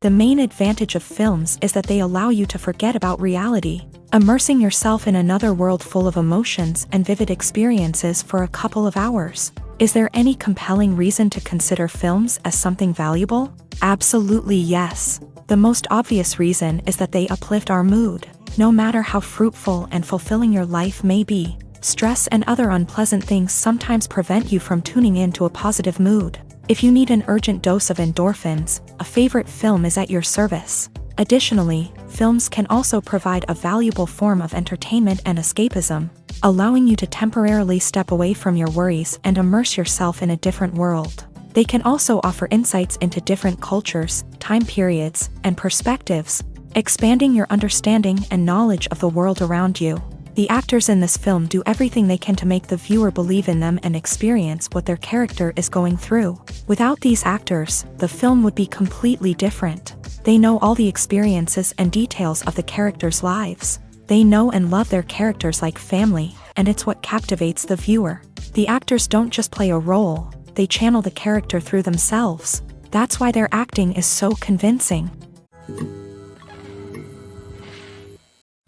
The main advantage of films is that they allow you to forget about reality, immersing yourself in another world full of emotions and vivid experiences for a couple of hours. Is there any compelling reason to consider films as something valuable? Absolutely yes. The most obvious reason is that they uplift our mood. No matter how fruitful and fulfilling your life may be, stress and other unpleasant things sometimes prevent you from tuning into a positive mood. If you need an urgent dose of endorphins, a favorite film is at your service. Additionally, films can also provide a valuable form of entertainment and escapism, allowing you to temporarily step away from your worries and immerse yourself in a different world. They can also offer insights into different cultures, time periods, and perspectives, expanding your understanding and knowledge of the world around you. The actors in this film do everything they can to make the viewer believe in them and experience what their character is going through. Without these actors, the film would be completely different. They know all the experiences and details of the characters' lives. They know and love their characters like family, and it's what captivates the viewer. The actors don't just play a role, they channel the character through themselves. That's why their acting is so convincing.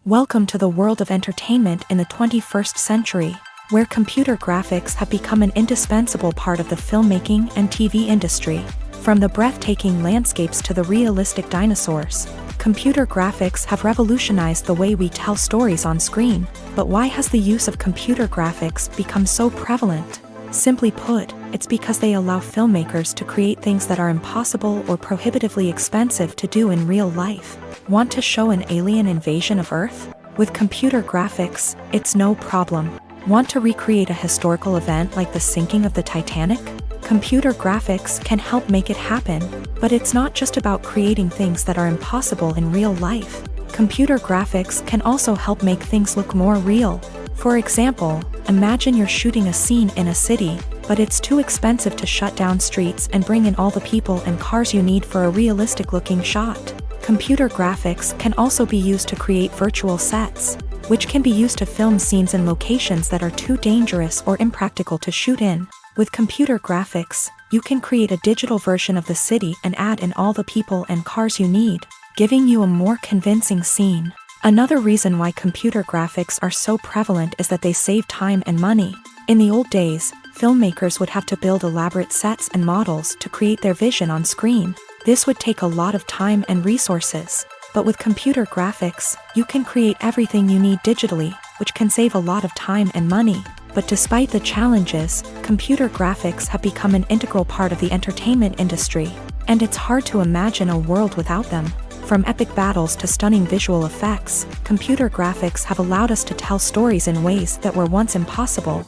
Welcome to the world of entertainment in the 21st century, where computer graphics have become an indispensable part of the filmmaking and TV industry. From the breathtaking landscapes to the realistic dinosaurs, computer graphics have revolutionized the way we tell stories on screen. But why has the use of computer graphics become so prevalent? Simply put, it's because they allow filmmakers to create things that are impossible or prohibitively expensive to do in real life. Want to show an alien invasion of Earth? With computer graphics, it's no problem. Want to recreate a historical event like the sinking of the Titanic? Computer graphics can help make it happen, but it's not just about creating things that are impossible in real life. Computer graphics can also help make things look more real. For example, imagine you're shooting a scene in a city, but it's too expensive to shut down streets and bring in all the people and cars you need for a realistic-looking shot. Computer graphics can also be used to create virtual sets, which can be used to film scenes in locations that are too dangerous or impractical to shoot in. With computer graphics, you can create a digital version of the city and add in all the people and cars you need, giving you a more convincing scene. Another reason why computer graphics are so prevalent is that they save time and money. In the old days, filmmakers would have to build elaborate sets and models to create their vision on screen. This would take a lot of time and resources. But with computer graphics, you can create everything you need digitally, which can save a lot of time and money. But despite the challenges, computer graphics have become an integral part of the entertainment industry, and it's hard to imagine a world without them. From epic battles to stunning visual effects, computer graphics have allowed us to tell stories in ways that were once impossible.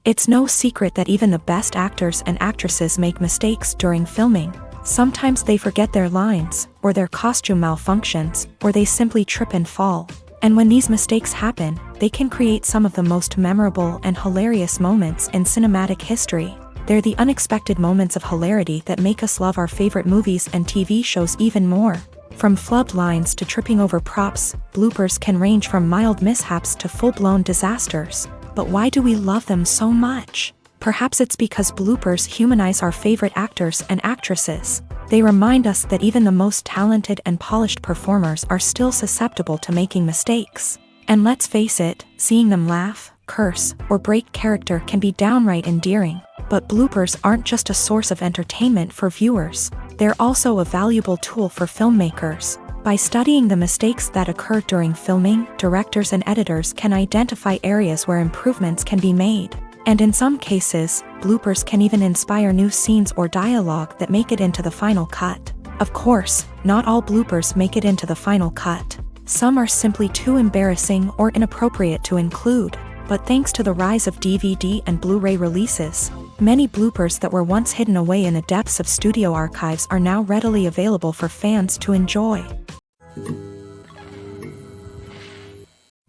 It's no secret that even the best actors and actresses make mistakes during filming. Sometimes they forget their lines, or their costume malfunctions, or they simply trip and fall. And when these mistakes happen, they can create some of the most memorable and hilarious moments in cinematic history. They're the unexpected moments of hilarity that make us love our favorite movies and TV shows even more. From flubbed lines to tripping over props, bloopers can range from mild mishaps to full-blown disasters. But why do we love them so much? Perhaps it's because bloopers humanize our favorite actors and actresses. They remind us that even the most talented and polished performers are still susceptible to making mistakes. And let's face it, seeing them laugh, curse, or break character can be downright endearing. But bloopers aren't just a source of entertainment for viewers. They're also a valuable tool for filmmakers. By studying the mistakes that occur during filming, directors and editors can identify areas where improvements can be made. And in some cases, bloopers can even inspire new scenes or dialogue that make it into the final cut. Of course, not all bloopers make it into the final cut. Some are simply too embarrassing or inappropriate to include. But thanks to the rise of DVD and Blu-ray releases, many bloopers that were once hidden away in the depths of studio archives are now readily available for fans to enjoy.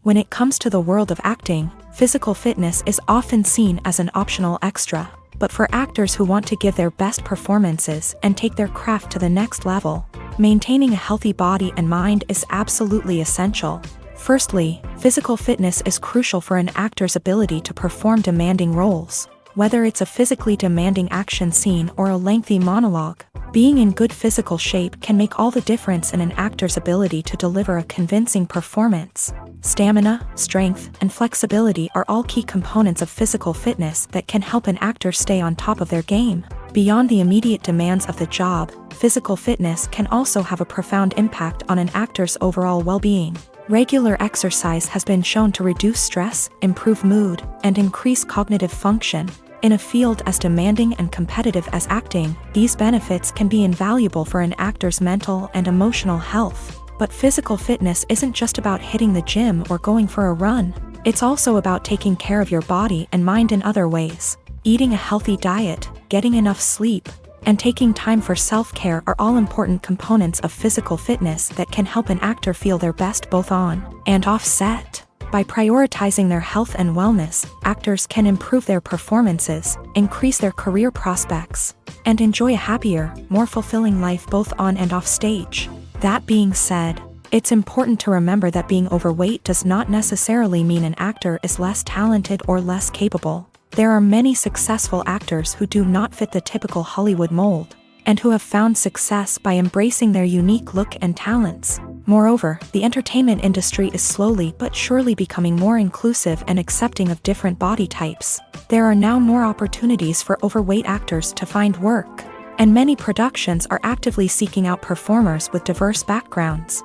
When it comes to the world of acting, physical fitness is often seen as an optional extra. But for actors who want to give their best performances and take their craft to the next level, maintaining a healthy body and mind is absolutely essential. Firstly, physical fitness is crucial for an actor's ability to perform demanding roles. Whether it's a physically demanding action scene or a lengthy monologue, being in good physical shape can make all the difference in an actor's ability to deliver a convincing performance. Stamina, strength, and flexibility are all key components of physical fitness that can help an actor stay on top of their game. Beyond the immediate demands of the job, physical fitness can also have a profound impact on an actor's overall well-being. Regular exercise has been shown to reduce stress, improve mood, and increase cognitive function. In a field as demanding and competitive as acting, these benefits can be invaluable for an actor's mental and emotional health. But physical fitness isn't just about hitting the gym or going for a run. It's also about taking care of your body and mind in other ways. Eating a healthy diet, getting enough sleep, and taking time for self-care are all important components of physical fitness that can help an actor feel their best both on and off set. By prioritizing their health and wellness, actors can improve their performances, increase their career prospects, and enjoy a happier, more fulfilling life both on and off stage. That being said, it's important to remember that being overweight does not necessarily mean an actor is less talented or less capable. There are many successful actors who do not fit the typical Hollywood mold, and who have found success by embracing their unique look and talents. Moreover, the entertainment industry is slowly but surely becoming more inclusive and accepting of different body types. There are now more opportunities for overweight actors to find work, and many productions are actively seeking out performers with diverse backgrounds.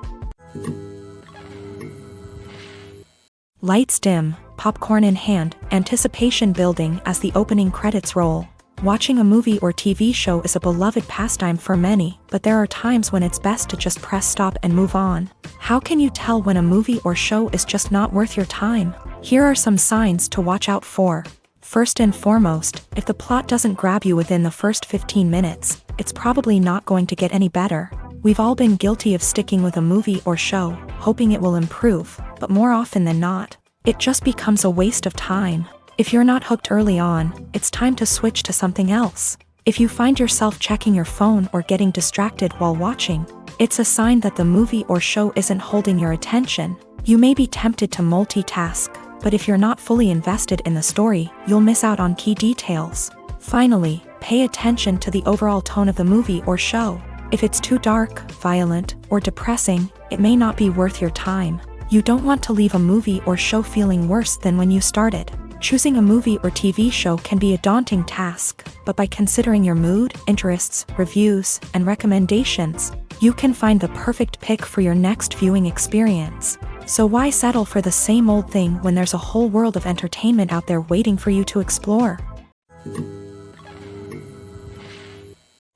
Lights dim, popcorn in hand, anticipation building as the opening credits roll. Watching a movie or TV show is a beloved pastime for many, but there are times when it's best to just press stop and move on. How can you tell when a movie or show is just not worth your time? Here are some signs to watch out for. First and foremost, if the plot doesn't grab you within the first 15 minutes, it's probably not going to get any better. We've all been guilty of sticking with a movie or show, hoping it will improve, but more often than not, it just becomes a waste of time. If you're not hooked early on, it's time to switch to something else. If you find yourself checking your phone or getting distracted while watching, it's a sign that the movie or show isn't holding your attention. You may be tempted to multitask, but if you're not fully invested in the story, you'll miss out on key details. Finally, pay attention to the overall tone of the movie or show. If it's too dark, violent, or depressing, it may not be worth your time. You don't want to leave a movie or show feeling worse than when you started. Choosing a movie or TV show can be a daunting task, but by considering your mood, interests, reviews, and recommendations, you can find the perfect pick for your next viewing experience. So why settle for the same old thing when there's a whole world of entertainment out there waiting for you to explore?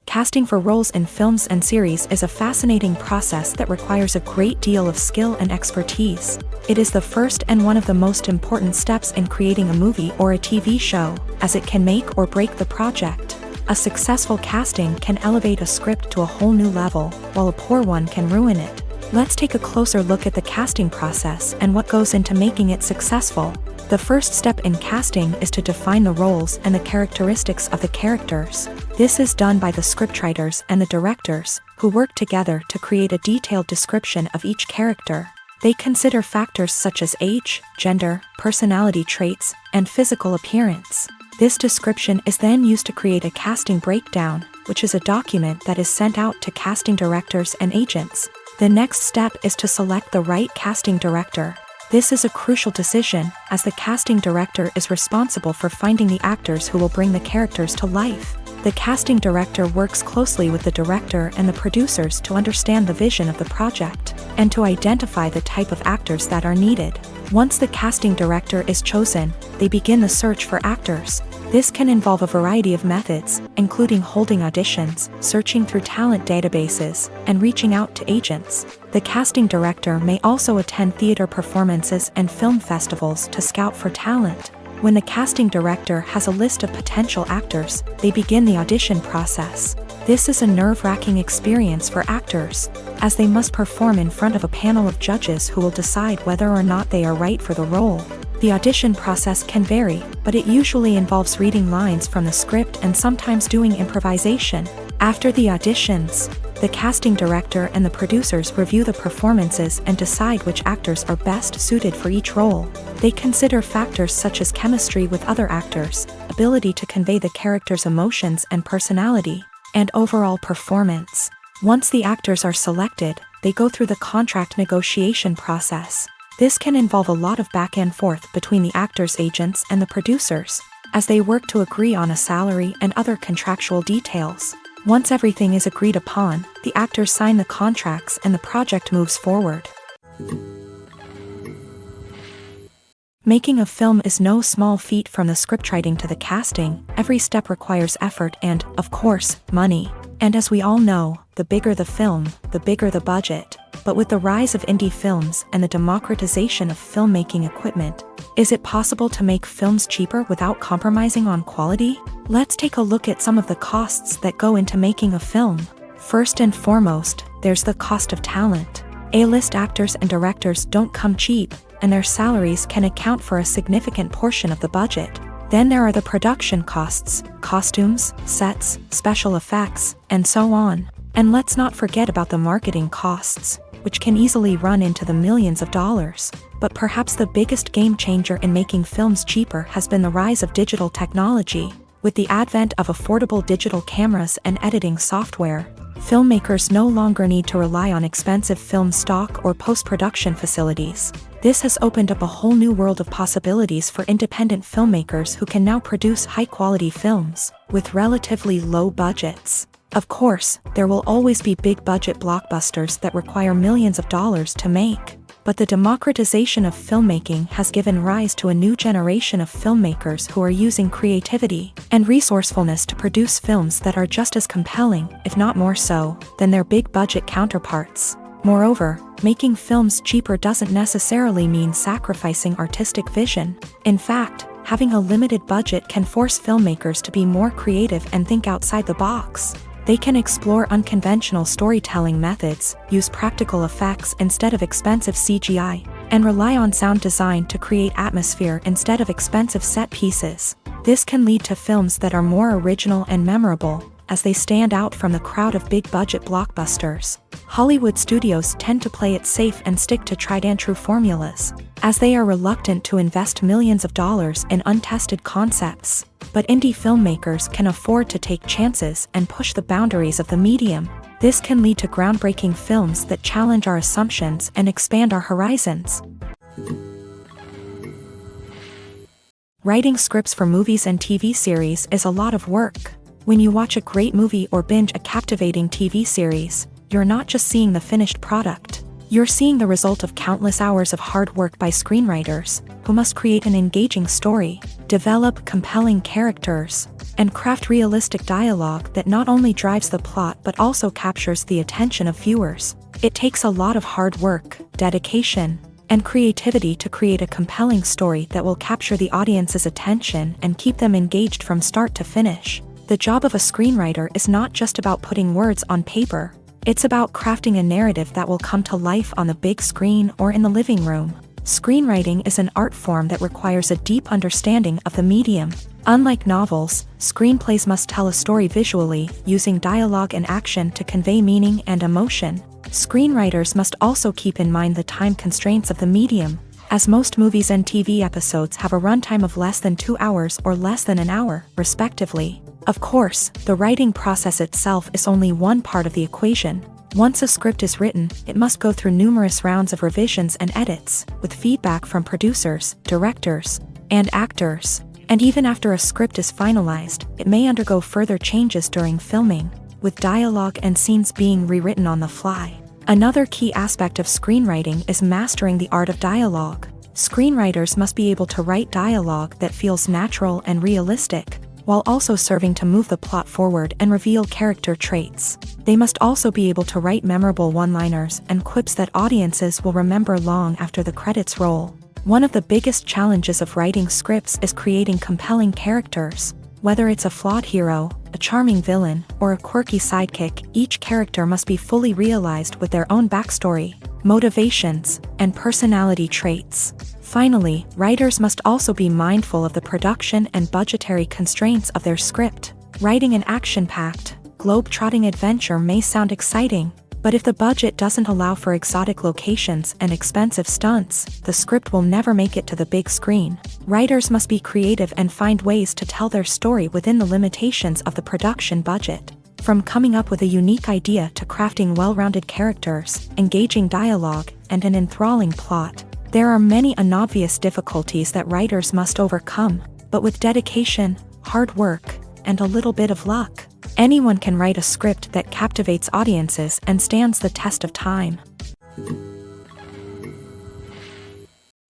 Casting for roles in films and series is a fascinating process that requires a great deal of skill and expertise. It is the first and one of the most important steps in creating a movie or a TV show, as it can make or break the project. A successful casting can elevate a script to a whole new level, while a poor one can ruin it. Let's take a closer look at the casting process and what goes into making it successful. The first step in casting is to define the roles and the characteristics of the characters. This is done by the scriptwriters and the directors, who work together to create a detailed description of each character. They consider factors such as age, gender, personality traits, and physical appearance. This description is then used to create a casting breakdown, which is a document that is sent out to casting directors and agents. The next step is to select the right casting director. This is a crucial decision, as the casting director is responsible for finding the actors who will bring the characters to life. The casting director works closely with the director and the producers to understand the vision of the project, and to identify the type of actors that are needed. Once the casting director is chosen, they begin the search for actors. This can involve a variety of methods, including holding auditions, searching through talent databases, and reaching out to agents. The casting director may also attend theater performances and film festivals to scout for talent. When the casting director has a list of potential actors, they begin the audition process. This is a nerve-wracking experience for actors, as they must perform in front of a panel of judges who will decide whether or not they are right for the role. The audition process can vary, but it usually involves reading lines from the script and sometimes doing improvisation. After the auditions, The casting director and the producers review the performances and decide which actors are best suited for each role. They consider factors such as chemistry with other actors, ability to convey the character's emotions and personality, and overall performance. Once the actors are selected, they go through the contract negotiation process. This can involve a lot of back and forth between the actors' agents and the producers, as they work to agree on a salary and other contractual details. Once everything is agreed upon, the actors sign the contracts and the project moves forward. Making a film is no small feat. From the scriptwriting to the casting, every step requires effort and, of course, money. And as we all know, the bigger the film, the bigger the budget. But with the rise of indie films and the democratization of filmmaking equipment, is it possible to make films cheaper without compromising on quality? Let's take a look at some of the costs that go into making a film. First and foremost, there's the cost of talent. A-list actors and directors don't come cheap, and their salaries can account for a significant portion of the budget. Then there are the production costs, costumes, sets, special effects, and so on. And let's not forget about the marketing costs, which can easily run into the millions of dollars. But perhaps the biggest game changer in making films cheaper has been the rise of digital technology. With the advent of affordable digital cameras and editing software, filmmakers no longer need to rely on expensive film stock or post-production facilities. This has opened up a whole new world of possibilities for independent filmmakers who can now produce high-quality films with relatively low budgets. Of course, there will always be big-budget blockbusters that require millions of dollars to make. But the democratization of filmmaking has given rise to a new generation of filmmakers who are using creativity and resourcefulness to produce films that are just as compelling, if not more so, than their big-budget counterparts. Moreover, making films cheaper doesn't necessarily mean sacrificing artistic vision. In fact, having a limited budget can force filmmakers to be more creative and think outside the box. They can explore unconventional storytelling methods, use practical effects instead of expensive CGI, and rely on sound design to create atmosphere instead of expensive set pieces. This can lead to films that are more original and memorable, as they stand out from the crowd of big-budget blockbusters. Hollywood studios tend to play it safe and stick to tried-and-true formulas, as they are reluctant to invest millions of dollars in untested concepts. But indie filmmakers can afford to take chances and push the boundaries of the medium. This can lead to groundbreaking films that challenge our assumptions and expand our horizons. Writing scripts for movies and TV series is a lot of work. When you watch a great movie or binge a captivating TV series, you're not just seeing the finished product. You're seeing the result of countless hours of hard work by screenwriters, who must create an engaging story, develop compelling characters, and craft realistic dialogue that not only drives the plot but also captures the attention of viewers. It takes a lot of hard work, dedication, and creativity to create a compelling story that will capture the audience's attention and keep them engaged from start to finish. The job of a screenwriter is not just about putting words on paper. It's about crafting a narrative that will come to life on the big screen or in the living room. Screenwriting is an art form that requires a deep understanding of the medium. Unlike novels, screenplays must tell a story visually, using dialogue and action to convey meaning and emotion. Screenwriters must also keep in mind the time constraints of the medium, as most movies and TV episodes have a runtime of less than 2 hours or less than an hour, respectively. Of course, the writing process itself is only one part of the equation. Once a script is written, it must go through numerous rounds of revisions and edits, with feedback from producers, directors, and actors. And even after a script is finalized, it may undergo further changes during filming, with dialogue and scenes being rewritten on the fly. Another key aspect of screenwriting is mastering the art of dialogue. Screenwriters must be able to write dialogue that feels natural and realistic, while also serving to move the plot forward and reveal character traits. They must also be able to write memorable one-liners and quips that audiences will remember long after the credits roll. One of the biggest challenges of writing scripts is creating compelling characters. Whether it's a flawed hero, a charming villain, or a quirky sidekick, each character must be fully realized with their own backstory, motivations, and personality traits. Finally, writers must also be mindful of the production and budgetary constraints of their script. Writing an action-packed, globe-trotting adventure may sound exciting, but if the budget doesn't allow for exotic locations and expensive stunts, the script will never make it to the big screen. Writers must be creative and find ways to tell their story within the limitations of the production budget. From coming up with a unique idea to crafting well-rounded characters, engaging dialogue, and an enthralling plot, there are many unobvious difficulties that writers must overcome, but with dedication, hard work, and a little bit of luck, anyone can write a script that captivates audiences and stands the test of time.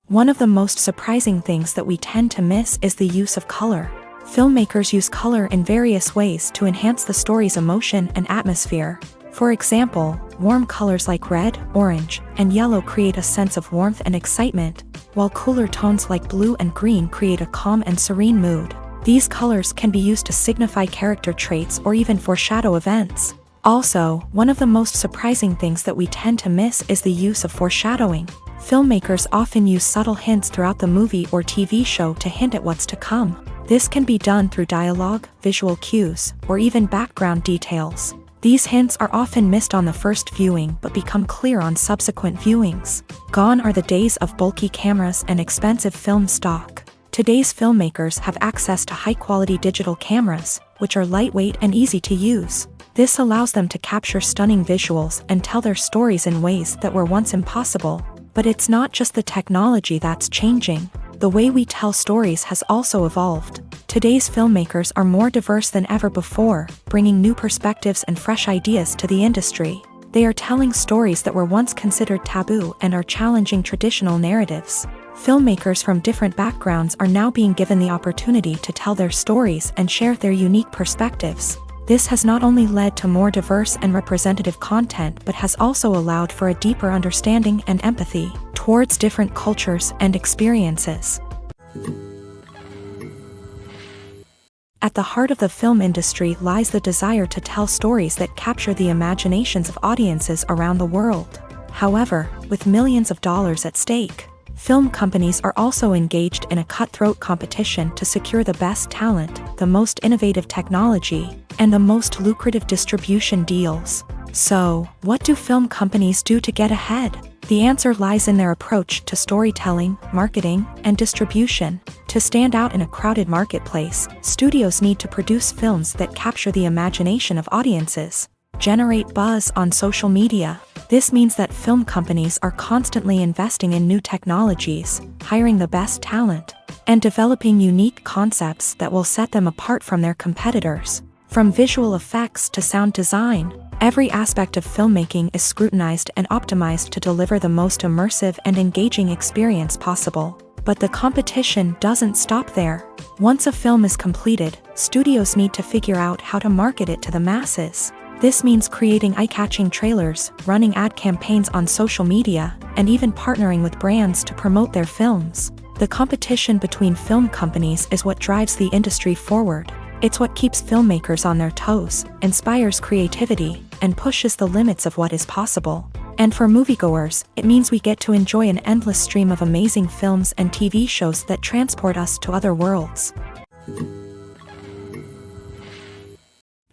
One of the most surprising things that we tend to miss is the use of color. Filmmakers use color in various ways to enhance the story's emotion and atmosphere. For example, warm colors like red, orange, and yellow create a sense of warmth and excitement, while cooler tones like blue and green create a calm and serene mood. These colors can be used to signify character traits or even foreshadow events. Also, one of the most surprising things that we tend to miss is the use of foreshadowing. Filmmakers often use subtle hints throughout the movie or TV show to hint at what's to come. This can be done through dialogue, visual cues, or even background details. These hints are often missed on the first viewing but become clear on subsequent viewings. Gone are the days of bulky cameras and expensive film stock. Today's filmmakers have access to high-quality digital cameras, which are lightweight and easy to use. This allows them to capture stunning visuals and tell their stories in ways that were once impossible. But it's not just the technology that's changing. The way we tell stories has also evolved. Today's filmmakers are more diverse than ever before, bringing new perspectives and fresh ideas to the industry. They are telling stories that were once considered taboo and are challenging traditional narratives. Filmmakers from different backgrounds are now being given the opportunity to tell their stories and share their unique perspectives. This has not only led to more diverse and representative content but has also allowed for a deeper understanding and empathy towards different cultures and experiences. At the heart of the film industry lies the desire to tell stories that capture the imaginations of audiences around the world. However, with millions of dollars at stake, film companies are also engaged in a cutthroat competition to secure the best talent, the most innovative technology, and the most lucrative distribution deals. So, what do film companies do to get ahead? The answer lies in their approach to storytelling, marketing, and distribution. To stand out in a crowded marketplace, studios need to produce films that capture the imagination of audiences, generate buzz on social media. This means that film companies are constantly investing in new technologies, hiring the best talent, and developing unique concepts that will set them apart from their competitors. From visual effects to sound design, every aspect of filmmaking is scrutinized and optimized to deliver the most immersive and engaging experience possible. But the competition doesn't stop there. Once a film is completed, studios need to figure out how to market it to the masses. This means creating eye-catching trailers, running ad campaigns on social media, and even partnering with brands to promote their films. The competition between film companies is what drives the industry forward. It's what keeps filmmakers on their toes, inspires creativity, and pushes the limits of what is possible. And for moviegoers, it means we get to enjoy an endless stream of amazing films and TV shows that transport us to other worlds.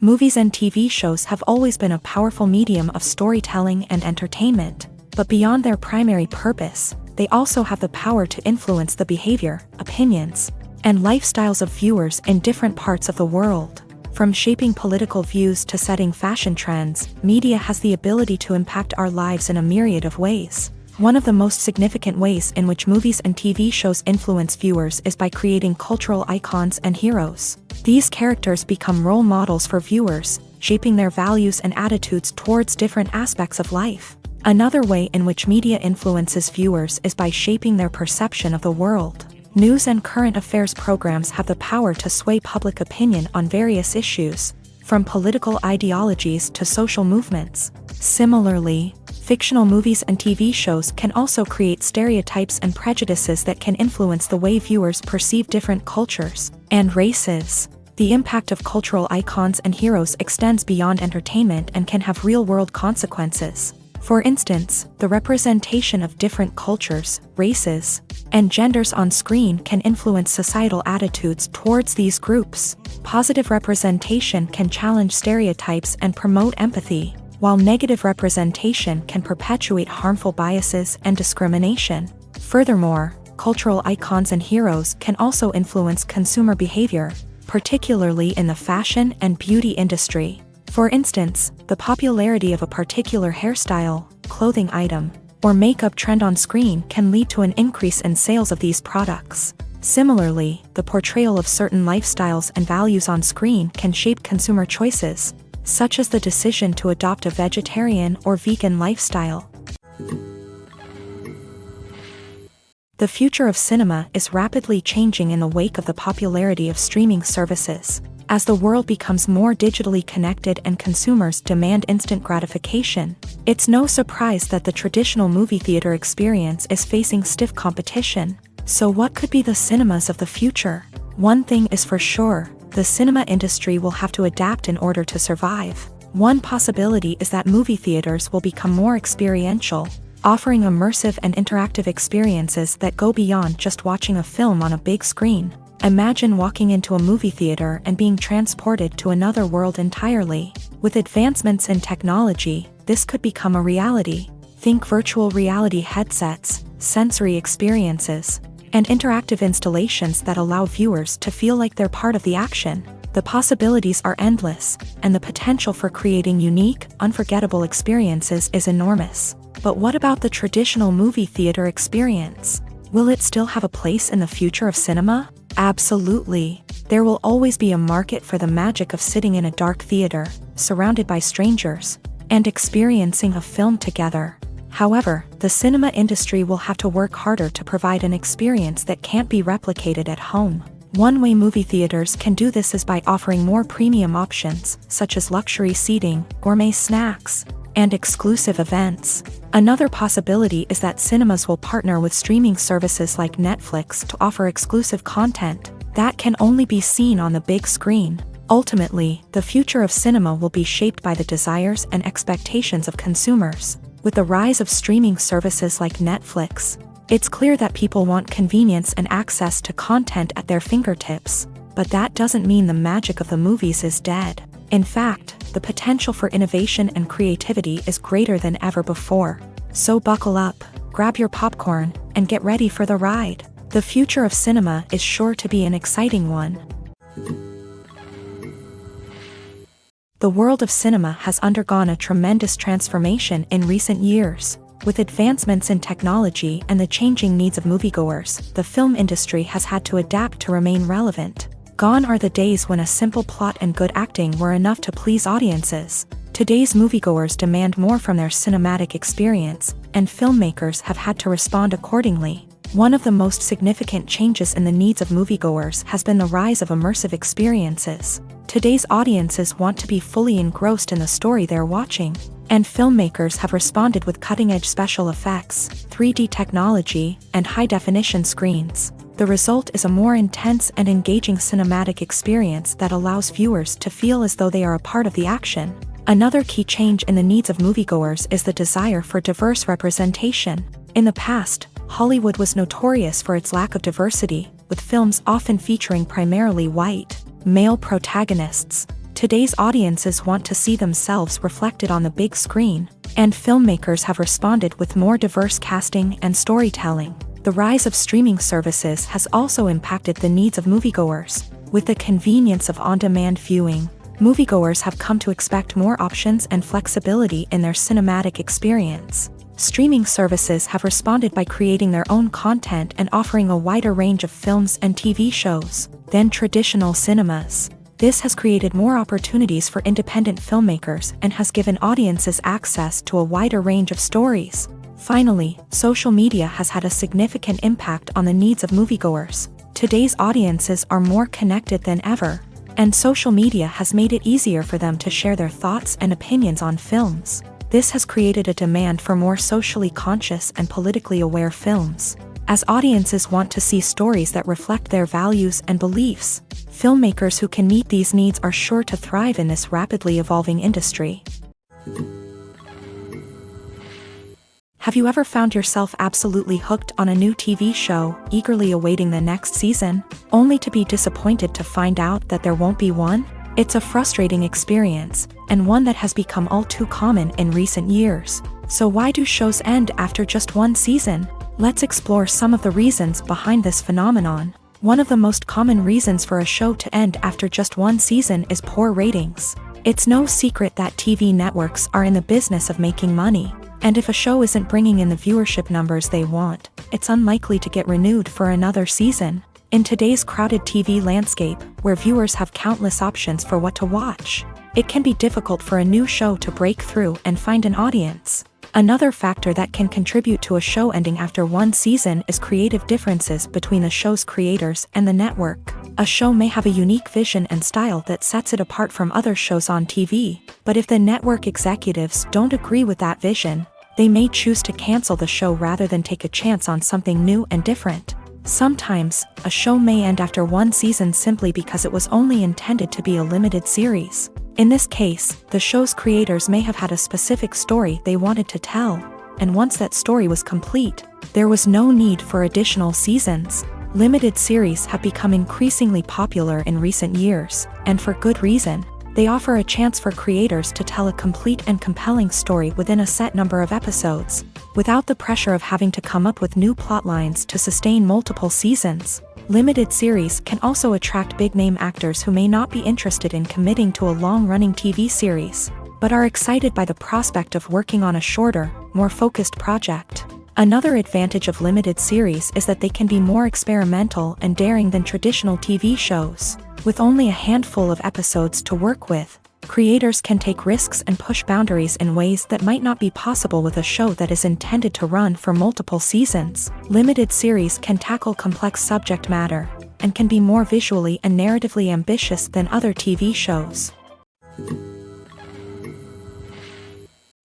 Movies and TV shows have always been a powerful medium of storytelling and entertainment, but beyond their primary purpose, they also have the power to influence the behavior, opinions, and lifestyles of viewers in different parts of the world. From shaping political views to setting fashion trends, media has the ability to impact our lives in a myriad of ways. One of the most significant ways in which movies and TV shows influence viewers is by creating cultural icons and heroes. These characters become role models for viewers, shaping their values and attitudes towards different aspects of life. Another way in which media influences viewers is by shaping their perception of the world. News and current affairs programs have the power to sway public opinion on various issues, from political ideologies to social movements. Similarly, fictional movies and TV shows can also create stereotypes and prejudices that can influence the way viewers perceive different cultures and races. The impact of cultural icons and heroes extends beyond entertainment and can have real-world consequences. For instance, the representation of different cultures, races, and genders on screen can influence societal attitudes towards these groups. Positive representation can challenge stereotypes and promote empathy, while negative representation can perpetuate harmful biases and discrimination. Furthermore, cultural icons and heroes can also influence consumer behavior, particularly in the fashion and beauty industry. For instance, the popularity of a particular hairstyle, clothing item, or makeup trend on screen can lead to an increase in sales of these products. Similarly, the portrayal of certain lifestyles and values on screen can shape consumer choices, such as the decision to adopt a vegetarian or vegan lifestyle. The future of cinema is rapidly changing in the wake of the popularity of streaming services. As the world becomes more digitally connected and consumers demand instant gratification, it's no surprise that the traditional movie theater experience is facing stiff competition. So what could be the cinemas of the future? One thing is for sure, the cinema industry will have to adapt in order to survive. One possibility is that movie theaters will become more experiential, offering immersive and interactive experiences that go beyond just watching a film on a big screen. Imagine walking into a movie theater and being transported to another world entirely. With advancements in technology, this could become a reality. Think virtual reality headsets, sensory experiences, and interactive installations that allow viewers to feel like they're part of the action. The possibilities are endless, and the potential for creating unique, unforgettable experiences is enormous. But what about the traditional movie theater experience? Will it still have a place in the future of cinema? Absolutely. There will always be a market for the magic of sitting in a dark theater, surrounded by strangers, and experiencing a film together. However, the cinema industry will have to work harder to provide an experience that can't be replicated at home. One way movie theaters can do this is by offering more premium options, such as luxury seating, gourmet snacks, and exclusive events. Another possibility is that cinemas will partner with streaming services like Netflix to offer exclusive content that can only be seen on the big screen. Ultimately, the future of cinema will be shaped by the desires and expectations of consumers. With the rise of streaming services like Netflix, it's clear that people want convenience and access to content at their fingertips. But that doesn't mean the magic of the movies is dead. In fact, the potential for innovation and creativity is greater than ever before. So buckle up, grab your popcorn, and get ready for the ride. The future of cinema is sure to be an exciting one. The world of cinema has undergone a tremendous transformation in recent years. With advancements in technology and the changing needs of moviegoers, the film industry has had to adapt to remain relevant. Gone are the days when a simple plot and good acting were enough to please audiences. Today's moviegoers demand more from their cinematic experience, and filmmakers have had to respond accordingly. One of the most significant changes in the needs of moviegoers has been the rise of immersive experiences. Today's audiences want to be fully engrossed in the story they're watching, and filmmakers have responded with cutting-edge special effects, 3D technology, and high-definition screens. The result is a more intense and engaging cinematic experience that allows viewers to feel as though they are a part of the action. Another key change in the needs of moviegoers is the desire for diverse representation. In the past, Hollywood was notorious for its lack of diversity, with films often featuring primarily white, male protagonists. Today's audiences want to see themselves reflected on the big screen, and filmmakers have responded with more diverse casting and storytelling. The rise of streaming services has also impacted the needs of moviegoers. With the convenience of on-demand viewing, moviegoers have come to expect more options and flexibility in their cinematic experience. Streaming services have responded by creating their own content and offering a wider range of films and TV shows than traditional cinemas. This has created more opportunities for independent filmmakers and has given audiences access to a wider range of stories. Finally, social media has had a significant impact on the needs of moviegoers. Today's audiences are more connected than ever, and social media has made it easier for them to share their thoughts and opinions on films. This has created a demand for more socially conscious and politically aware films. As audiences want to see stories that reflect their values and beliefs, filmmakers who can meet these needs are sure to thrive in this rapidly evolving industry. Have you ever found yourself absolutely hooked on a new TV show, eagerly awaiting the next season, only to be disappointed to find out that there won't be one? It's a frustrating experience, and one that has become all too common in recent years. So why do shows end after just one season? Let's explore some of the reasons behind this phenomenon. One of the most common reasons for a show to end after just one season is poor ratings. It's no secret that TV networks are in the business of making money, and if a show isn't bringing in the viewership numbers they want, it's unlikely to get renewed for another season. In today's crowded TV landscape, where viewers have countless options for what to watch, it can be difficult for a new show to break through and find an audience. Another factor that can contribute to a show ending after one season is creative differences between the show's creators and the network. A show may have a unique vision and style that sets it apart from other shows on TV, but if the network executives don't agree with that vision, they may choose to cancel the show rather than take a chance on something new and different. Sometimes, a show may end after one season simply because it was only intended to be a limited series. In this case, the show's creators may have had a specific story they wanted to tell, and once that story was complete, there was no need for additional seasons. Limited series have become increasingly popular in recent years, and for good reason. They offer a chance for creators to tell a complete and compelling story within a set number of episodes, without the pressure of having to come up with new plotlines to sustain multiple seasons. Limited series can also attract big-name actors who may not be interested in committing to a long-running TV series, but are excited by the prospect of working on a shorter, more focused project. Another advantage of limited series is that they can be more experimental and daring than traditional TV shows. With only a handful of episodes to work with, creators can take risks and push boundaries in ways that might not be possible with a show that is intended to run for multiple seasons. Limited series can tackle complex subject matter, and can be more visually and narratively ambitious than other TV shows.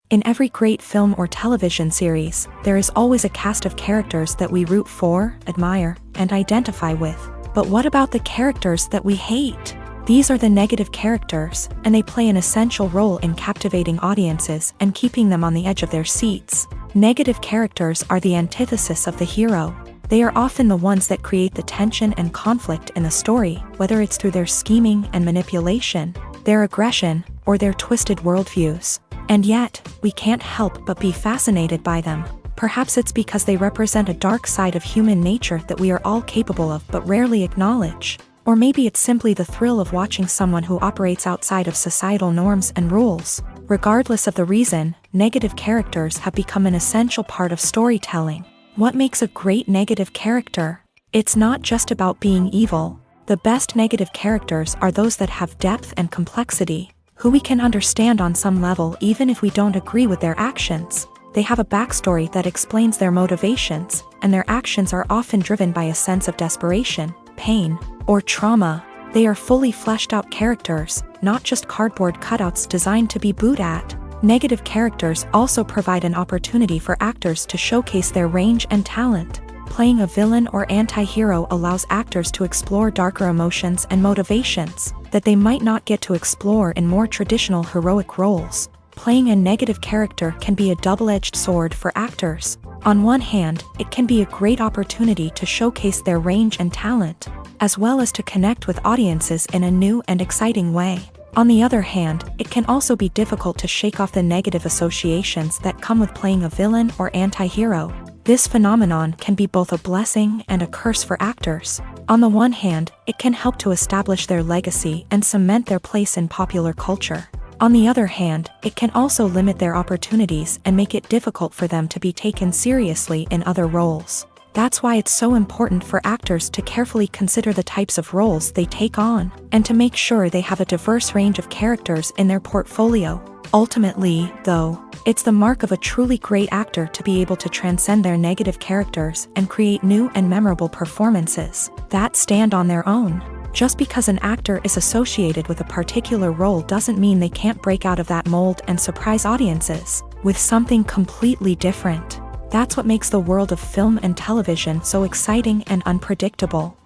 In every great film or television series, there is always a cast of characters that we root for, admire, and identify with. But what about the characters that we hate? These are the negative characters, and they play an essential role in captivating audiences and keeping them on the edge of their seats. Negative characters are the antithesis of the hero. They are often the ones that create the tension and conflict in the story, whether it's through their scheming and manipulation, their aggression, or their twisted worldviews. And yet, we can't help but be fascinated by them. Perhaps it's because they represent a dark side of human nature that we are all capable of but rarely acknowledge. Or maybe it's simply the thrill of watching someone who operates outside of societal norms and rules. Regardless of the reason, negative characters have become an essential part of storytelling. What makes a great negative character? It's not just about being evil. The best negative characters are those that have depth and complexity, who we can understand on some level even if we don't agree with their actions. They have a backstory that explains their motivations, and their actions are often driven by a sense of desperation, pain, or trauma. They are fully fleshed out characters, not just cardboard cutouts designed to be booed at. Negative characters also provide an opportunity for actors to showcase their range and talent. Playing a villain or anti-hero allows actors to explore darker emotions and motivations that they might not get to explore in more traditional heroic roles. Playing a negative character can be a double-edged sword for actors. On one hand, it can be a great opportunity to showcase their range and talent, as well as to connect with audiences in a new and exciting way. On the other hand, it can also be difficult to shake off the negative associations that come with playing a villain or anti-hero. This phenomenon can be both a blessing and a curse for actors. On the one hand, it can help to establish their legacy and cement their place in popular culture. On the other hand, it can also limit their opportunities and make it difficult for them to be taken seriously in other roles. That's why it's so important for actors to carefully consider the types of roles they take on, and to make sure they have a diverse range of characters in their portfolio. Ultimately, though, it's the mark of a truly great actor to be able to transcend their negative characters and create new and memorable performances that stand on their own. Just because an actor is associated with a particular role doesn't mean they can't break out of that mold and surprise audiences with something completely different. That's what makes the world of film and television so exciting and unpredictable.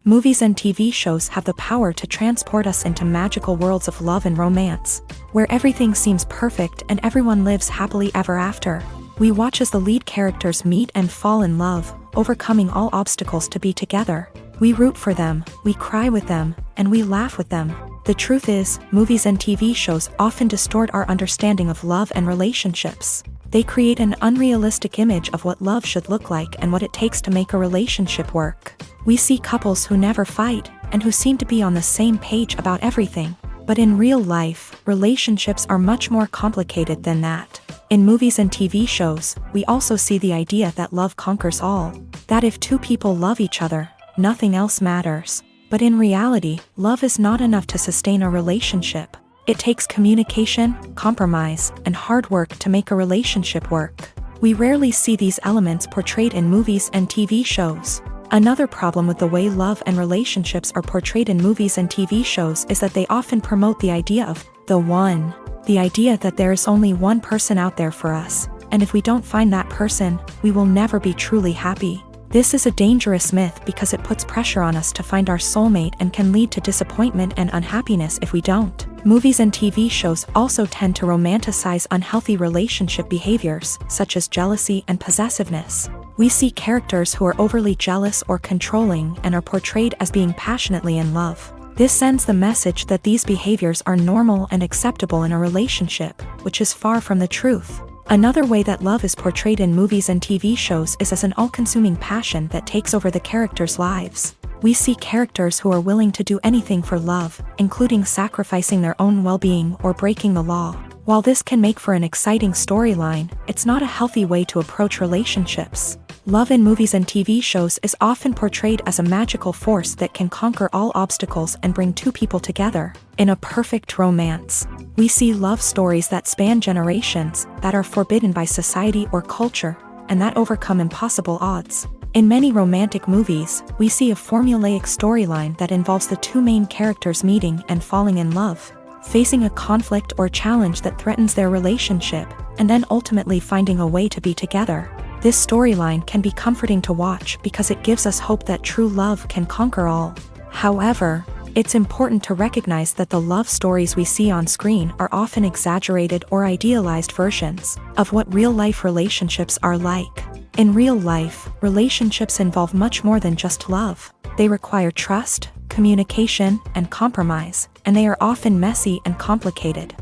Movies and TV shows have the power to transport us into magical worlds of love and romance, where everything seems perfect and everyone lives happily ever after. We watch as the lead characters meet and fall in love, overcoming all obstacles to be together. We root for them, we cry with them, and we laugh with them. The truth is, movies and TV shows often distort our understanding of love and relationships. They create an unrealistic image of what love should look like and what it takes to make a relationship work. We see couples who never fight, and who seem to be on the same page about everything. But in real life, relationships are much more complicated than that. In movies and TV shows, we also see the idea that love conquers all. That if two people love each other, nothing else matters. But in reality, love is not enough to sustain a relationship. It takes communication, compromise, and hard work to make a relationship work. We rarely see these elements portrayed in movies and TV shows. Another problem with the way love and relationships are portrayed in movies and TV shows is that they often promote the idea of the one. The idea that there is only one person out there for us, and if we don't find that person, we will never be truly happy. This is a dangerous myth because it puts pressure on us to find our soulmate and can lead to disappointment and unhappiness if we don't. Movies and TV shows also tend to romanticize unhealthy relationship behaviors, such as jealousy and possessiveness. We see characters who are overly jealous or controlling and are portrayed as being passionately in love. This sends the message that these behaviors are normal and acceptable in a relationship, which is far from the truth. Another way that love is portrayed in movies and TV shows is as an all-consuming passion that takes over the characters' lives. We see characters who are willing to do anything for love, including sacrificing their own well-being or breaking the law. While this can make for an exciting storyline, it's not a healthy way to approach relationships. Love in movies and TV shows is often portrayed as a magical force that can conquer all obstacles and bring two people together in a perfect romance. We see love stories that span generations, that are forbidden by society or culture, and that overcome impossible odds. In many romantic movies, we see a formulaic storyline that involves the two main characters meeting and falling in love, facing a conflict or challenge that threatens their relationship, and then ultimately finding a way to be together. This storyline can be comforting to watch because it gives us hope that true love can conquer all. However, it's important to recognize that the love stories we see on screen are often exaggerated or idealized versions of what real-life relationships are like. In real life, relationships involve much more than just love. They require trust, communication, and compromise, and they are often messy and complicated.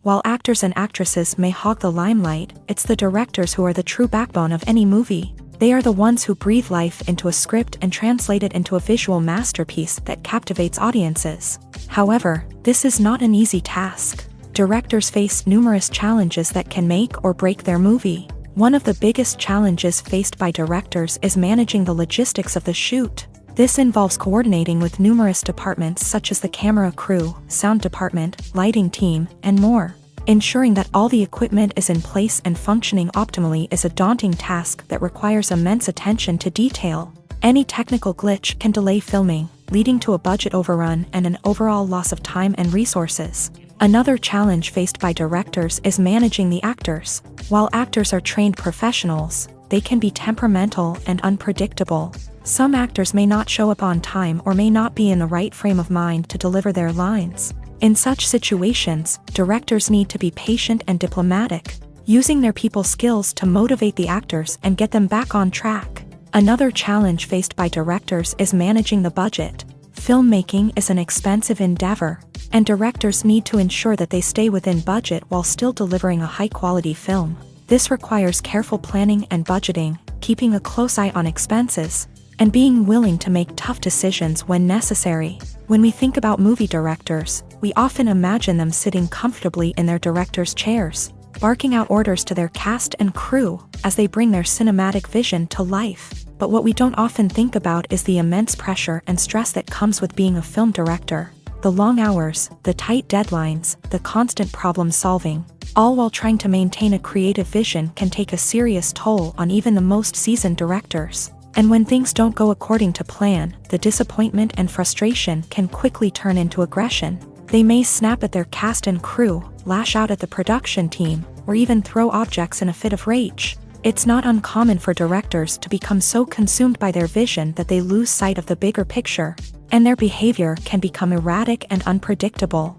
While actors and actresses may hog the limelight, it's the directors who are the true backbone of any movie. They are the ones who breathe life into a script and translate it into a visual masterpiece that captivates audiences. However, this is not an easy task. Directors face numerous challenges that can make or break their movie. One of the biggest challenges faced by directors is managing the logistics of the shoot. This involves coordinating with numerous departments such as the camera crew, sound department, lighting team, and more. Ensuring that all the equipment is in place and functioning optimally is a daunting task that requires immense attention to detail. Any technical glitch can delay filming, leading to a budget overrun and an overall loss of time and resources. Another challenge faced by directors is managing the actors. While actors are trained professionals, they can be temperamental and unpredictable. Some actors may not show up on time or may not be in the right frame of mind to deliver their lines. In such situations, directors need to be patient and diplomatic, using their people skills to motivate the actors and get them back on track. Another challenge faced by directors is managing the budget. Filmmaking is an expensive endeavor, and directors need to ensure that they stay within budget while still delivering a high-quality film. This requires careful planning and budgeting, keeping a close eye on expenses, and being willing to make tough decisions when necessary. When we think about movie directors, we often imagine them sitting comfortably in their director's chairs, barking out orders to their cast and crew as they bring their cinematic vision to life. But what we don't often think about is the immense pressure and stress that comes with being a film director. The long hours, the tight deadlines, the constant problem solving, all while trying to maintain a creative vision can take a serious toll on even the most seasoned directors. And when things don't go according to plan, the disappointment and frustration can quickly turn into aggression. They may snap at their cast and crew, lash out at the production team, or even throw objects in a fit of rage. It's not uncommon for directors to become so consumed by their vision that they lose sight of the bigger picture, and their behavior can become erratic and unpredictable.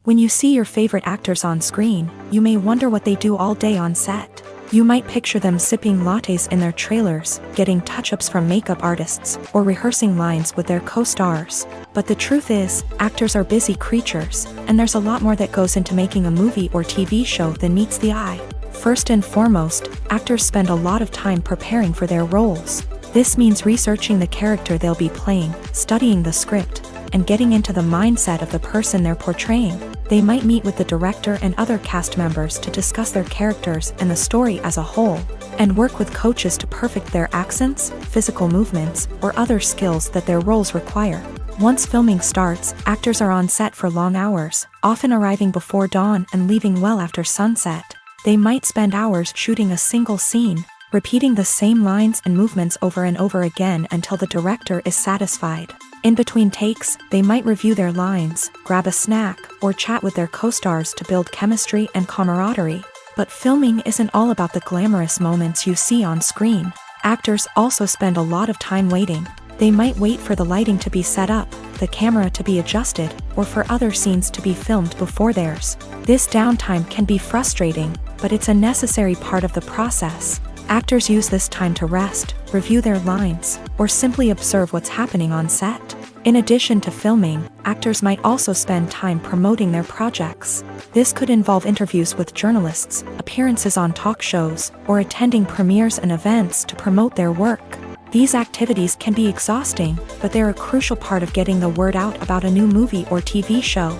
When you see your favorite actors on screen, you may wonder what they do all day on set. You might picture them sipping lattes in their trailers, getting touch-ups from makeup artists, or rehearsing lines with their co-stars. But the truth is, actors are busy creatures, and there's a lot more that goes into making a movie or TV show than meets the eye. First and foremost, actors spend a lot of time preparing for their roles. This means researching the character they'll be playing, studying the script, and getting into the mindset of the person they're portraying. They might meet with the director and other cast members to discuss their characters and the story as a whole, and work with coaches to perfect their accents, physical movements, or other skills that their roles require. Once filming starts, actors are on set for long hours, often arriving before dawn and leaving well after sunset. They might spend hours shooting a single scene, repeating the same lines and movements over and over again until the director is satisfied. In between takes, they might review their lines, grab a snack, or chat with their co-stars to build chemistry and camaraderie. But filming isn't all about the glamorous moments you see on screen. Actors also spend a lot of time waiting. They might wait for the lighting to be set up, the camera to be adjusted, or for other scenes to be filmed before theirs. This downtime can be frustrating, but it's a necessary part of the process. Actors use this time to rest, review their lines, or simply observe what's happening on set. In addition to filming, actors might also spend time promoting their projects. This could involve interviews with journalists, appearances on talk shows, or attending premieres and events to promote their work. These activities can be exhausting, but they're a crucial part of getting the word out about a new movie or TV show.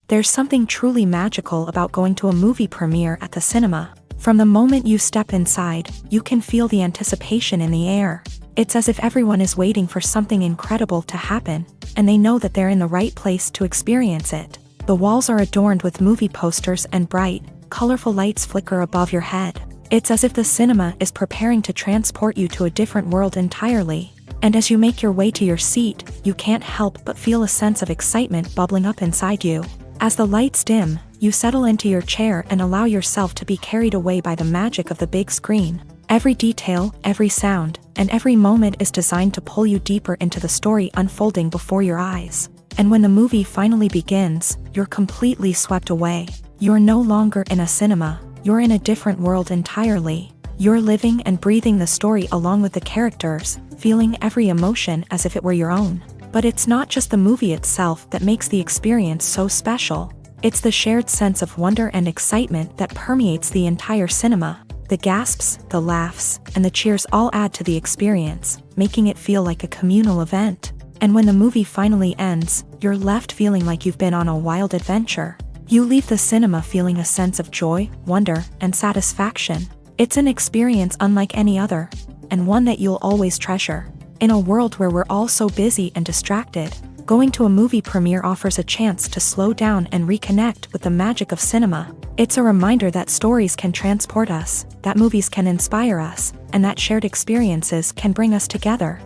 There's something truly magical about going to a movie premiere at the cinema. From the moment you step inside, you can feel the anticipation in the air. It's as if everyone is waiting for something incredible to happen, and they know that they're in the right place to experience it. The walls are adorned with movie posters and bright, colorful lights flicker above your head. It's as if the cinema is preparing to transport you to a different world entirely. And as you make your way to your seat, you can't help but feel a sense of excitement bubbling up inside you. As the lights dim, you settle into your chair and allow yourself to be carried away by the magic of the big screen. Every detail, every sound, and every moment is designed to pull you deeper into the story unfolding before your eyes. And when the movie finally begins, you're completely swept away. You're no longer in a cinema, you're in a different world entirely. You're living and breathing the story along with the characters, feeling every emotion as if it were your own. But it's not just the movie itself that makes the experience so special. It's the shared sense of wonder and excitement that permeates the entire cinema. The gasps, the laughs, and the cheers all add to the experience, making it feel like a communal event. And when the movie finally ends, you're left feeling like you've been on a wild adventure. You leave the cinema feeling a sense of joy, wonder, and satisfaction. It's an experience unlike any other, and one that you'll always treasure. In a world where we're all so busy and distracted, going to a movie premiere offers a chance to slow down and reconnect with the magic of cinema. It's a reminder that stories can transport us, that movies can inspire us, and that shared experiences can bring us together.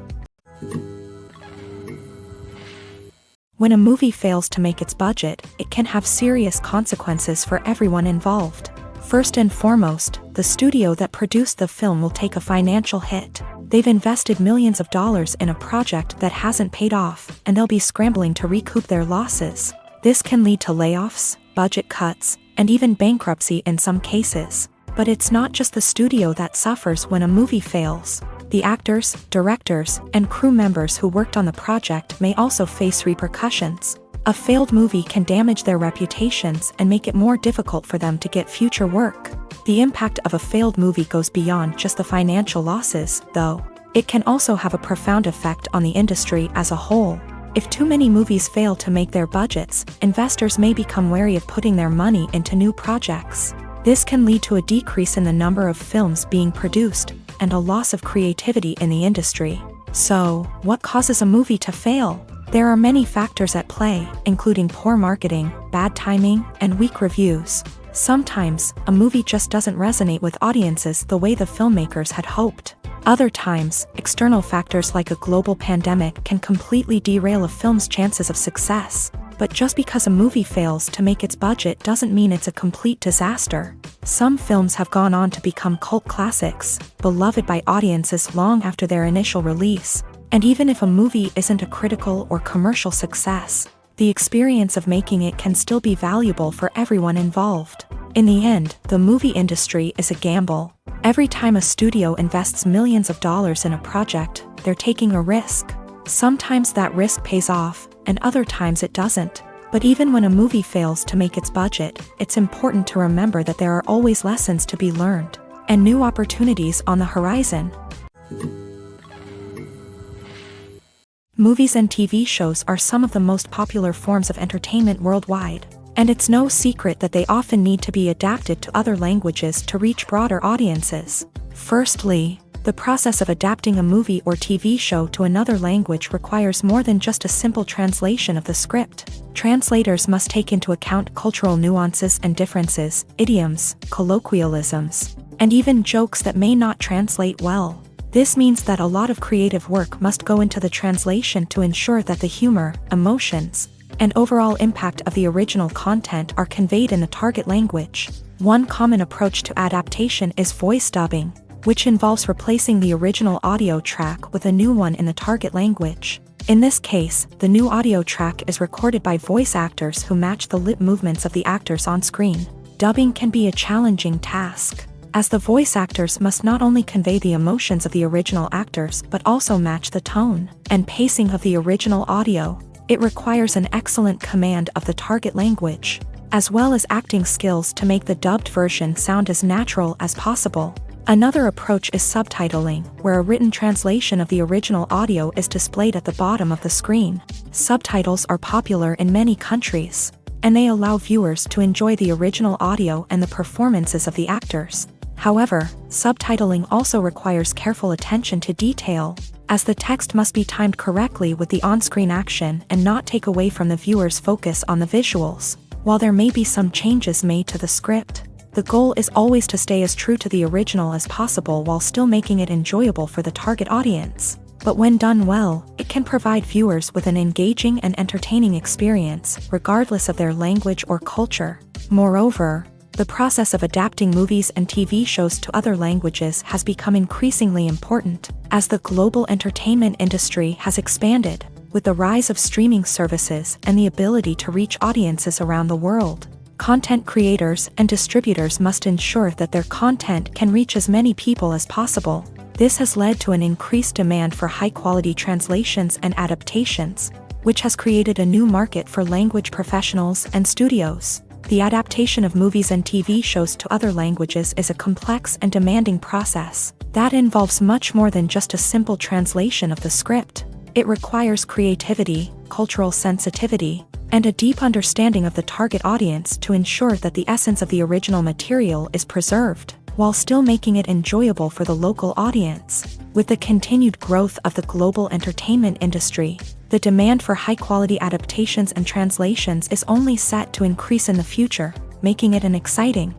When a movie fails to make its budget, it can have serious consequences for everyone involved. First and foremost, the studio that produced the film will take a financial hit. They've invested millions of dollars in a project that hasn't paid off, and they'll be scrambling to recoup their losses. This can lead to layoffs, budget cuts, and even bankruptcy in some cases. But it's not just the studio that suffers when a movie fails. The actors, directors, and crew members who worked on the project may also face repercussions. A failed movie can damage their reputations and make it more difficult for them to get future work. The impact of a failed movie goes beyond just the financial losses, though. It can also have a profound effect on the industry as a whole. If too many movies fail to make their budgets, investors may become wary of putting their money into new projects. This can lead to a decrease in the number of films being produced, and a loss of creativity in the industry. So, what causes a movie to fail? There are many factors at play, including poor marketing, bad timing, and weak reviews. Sometimes, a movie just doesn't resonate with audiences the way the filmmakers had hoped. Other times, external factors like a global pandemic can completely derail a film's chances of success. But just because a movie fails to make its budget doesn't mean it's a complete disaster. Some films have gone on to become cult classics, beloved by audiences long after their initial release. And even if a movie isn't a critical or commercial success, the experience of making it can still be valuable for everyone involved. In the end, the movie industry is a gamble. Every time a studio invests millions of dollars in a project, they're taking a risk. Sometimes that risk pays off, and other times it doesn't. But even when a movie fails to make its budget, it's important to remember that there are always lessons to be learned, and new opportunities on the horizon. Movies and TV shows are some of the most popular forms of entertainment worldwide, and it's no secret that they often need to be adapted to other languages to reach broader audiences. Firstly, the process of adapting a movie or TV show to another language requires more than just a simple translation of the script. Translators must take into account cultural nuances and differences, idioms, colloquialisms, and even jokes that may not translate well. This means that a lot of creative work must go into the translation to ensure that the humor, emotions, and overall impact of the original content are conveyed in the target language. One common approach to adaptation is voice dubbing, which involves replacing the original audio track with a new one in the target language. In this case, the new audio track is recorded by voice actors who match the lip movements of the actors on screen. Dubbing can be a challenging task, as the voice actors must not only convey the emotions of the original actors but also match the tone and pacing of the original audio. It requires an excellent command of the target language, as well as acting skills to make the dubbed version sound as natural as possible. Another approach is subtitling, where a written translation of the original audio is displayed at the bottom of the screen. Subtitles are popular in many countries, and they allow viewers to enjoy the original audio and the performances of the actors. However, subtitling also requires careful attention to detail, as the text must be timed correctly with the on-screen action and not take away from the viewer's focus on the visuals. While there may be some changes made to the script, the goal is always to stay as true to the original as possible while still making it enjoyable for the target audience. But when done well, it can provide viewers with an engaging and entertaining experience, regardless of their language or culture. Moreover, the process of adapting movies and TV shows to other languages has become increasingly important, as the global entertainment industry has expanded, with the rise of streaming services and the ability to reach audiences around the world. Content creators and distributors must ensure that their content can reach as many people as possible. This has led to an increased demand for high-quality translations and adaptations, which has created a new market for language professionals and studios. The adaptation of movies and TV shows to other languages is a complex and demanding process that involves much more than just a simple translation of the script. It requires creativity, cultural sensitivity, and a deep understanding of the target audience to ensure that the essence of the original material is preserved, while still making it enjoyable for the local audience. With the continued growth of the global entertainment industry, the demand for high-quality adaptations and translations is only set to increase in the future, making it an exciting.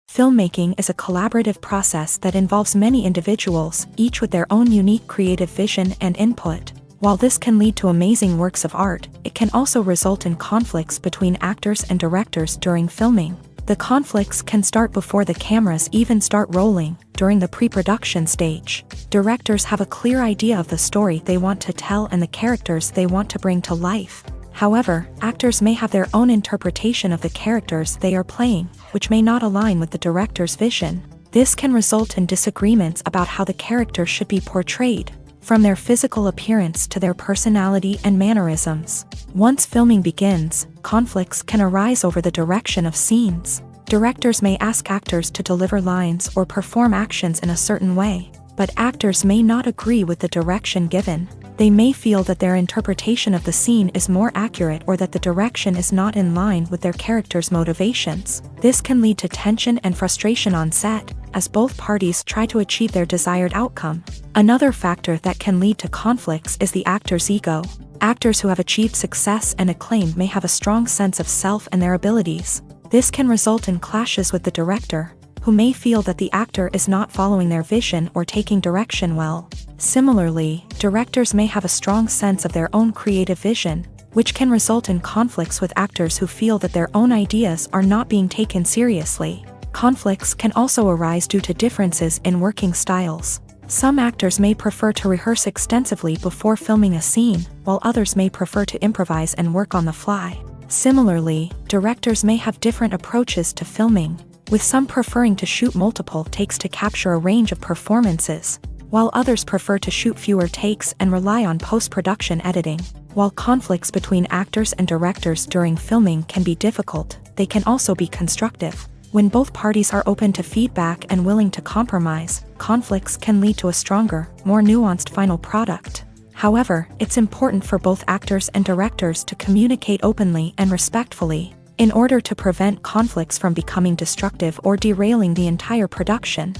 Filmmaking is a collaborative process that involves many individuals, each with their own unique creative vision and input. While this can lead to amazing works of art, it can also result in conflicts between actors and directors during filming. The conflicts can start before the cameras even start rolling, during the pre-production stage. Directors have a clear idea of the story they want to tell and the characters they want to bring to life. However, actors may have their own interpretation of the characters they are playing, which may not align with the director's vision. This can result in disagreements about how the character should be portrayed, from their physical appearance to their personality and mannerisms. Once filming begins, conflicts can arise over the direction of scenes. Directors may ask actors to deliver lines or perform actions in a certain way, but actors may not agree with the direction given. They may feel that their interpretation of the scene is more accurate or that the direction is not in line with their character's motivations. This can lead to tension and frustration on set, as both parties try to achieve their desired outcome. Another factor that can lead to conflicts is the actor's ego. Actors who have achieved success and acclaim may have a strong sense of self and their abilities. This can result in clashes with the director, who may feel that the actor is not following their vision or taking direction well. Similarly, directors may have a strong sense of their own creative vision, which can result in conflicts with actors who feel that their own ideas are not being taken seriously. Conflicts can also arise due to differences in working styles. Some actors may prefer to rehearse extensively before filming a scene, while others may prefer to improvise and work on the fly. Similarly, directors may have different approaches to filming, with some preferring to shoot multiple takes to capture a range of performances, while others prefer to shoot fewer takes and rely on post-production editing. While conflicts between actors and directors during filming can be difficult, they can also be constructive. When both parties are open to feedback and willing to compromise, conflicts can lead to a stronger, more nuanced final product. However, it's important for both actors and directors to communicate openly and respectfully, in order to prevent conflicts from becoming destructive or derailing the entire production.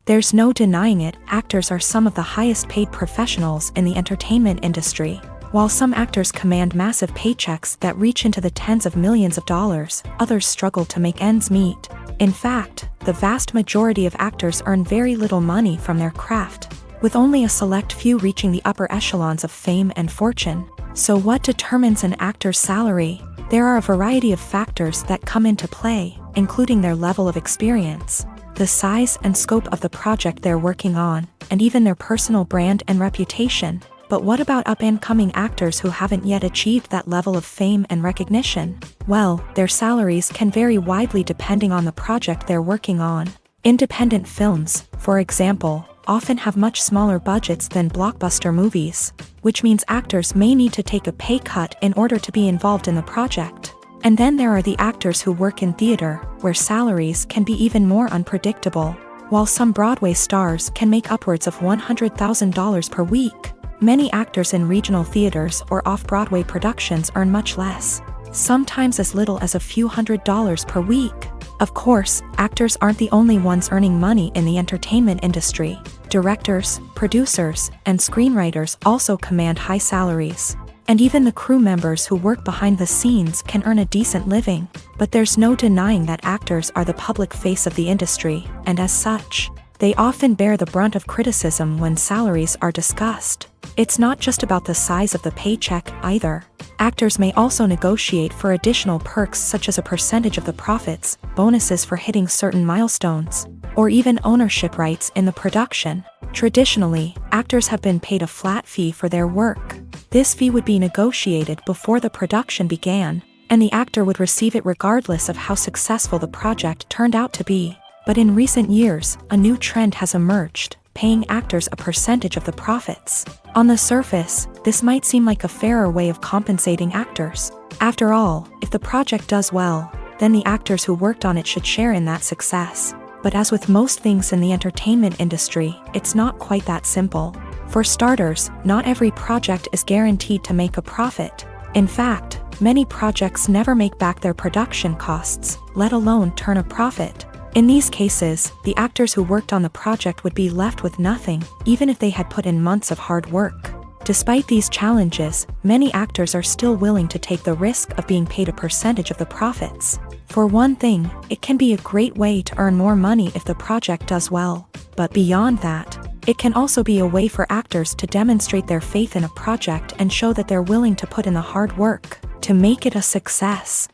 There's no denying it, actors are some of the highest paid professionals in the entertainment industry. While some actors command massive paychecks that reach into the tens of millions of dollars, others struggle to make ends meet. In fact, the vast majority of actors earn very little money from their craft, with only a select few reaching the upper echelons of fame and fortune. So what determines an actor's salary? There are a variety of factors that come into play, including their level of experience, the size and scope of the project they're working on, and even their personal brand and reputation. But what about up-and-coming actors who haven't yet achieved that level of fame and recognition? Well, their salaries can vary widely depending on the project they're working on. Independent films, for example, often have much smaller budgets than blockbuster movies, which means actors may need to take a pay cut in order to be involved in the project. And then there are the actors who work in theater, where salaries can be even more unpredictable. While some Broadway stars can make upwards of $100,000 per week, many actors in regional theaters or off-Broadway productions earn much less, sometimes as little as a few $100s per week. Of course, actors aren't the only ones earning money in the entertainment industry. Directors, producers, and screenwriters also command high salaries. And even the crew members who work behind the scenes can earn a decent living. But there's no denying that actors are the public face of the industry, and as such, they often bear the brunt of criticism when salaries are discussed. It's not just about the size of the paycheck, either. Actors may also negotiate for additional perks such as a percentage of the profits, bonuses for hitting certain milestones, or even ownership rights in the production. Traditionally, actors have been paid a flat fee for their work. This fee would be negotiated before the production began, and the actor would receive it regardless of how successful the project turned out to be. But in recent years, a new trend has emerged, paying actors a percentage of the profits. On the surface, this might seem like a fairer way of compensating actors. After all, if the project does well, then the actors who worked on it should share in that success. But as with most things in the entertainment industry, it's not quite that simple. For starters, not every project is guaranteed to make a profit. In fact, many projects never make back their production costs, let alone turn a profit. In these cases, the actors who worked on the project would be left with nothing, even if they had put in months of hard work. Despite these challenges, many actors are still willing to take the risk of being paid a percentage of the profits. For one thing, it can be a great way to earn more money if the project does well. But beyond that, it can also be a way for actors to demonstrate their faith in a project and show that they're willing to put in the hard work to make it a success.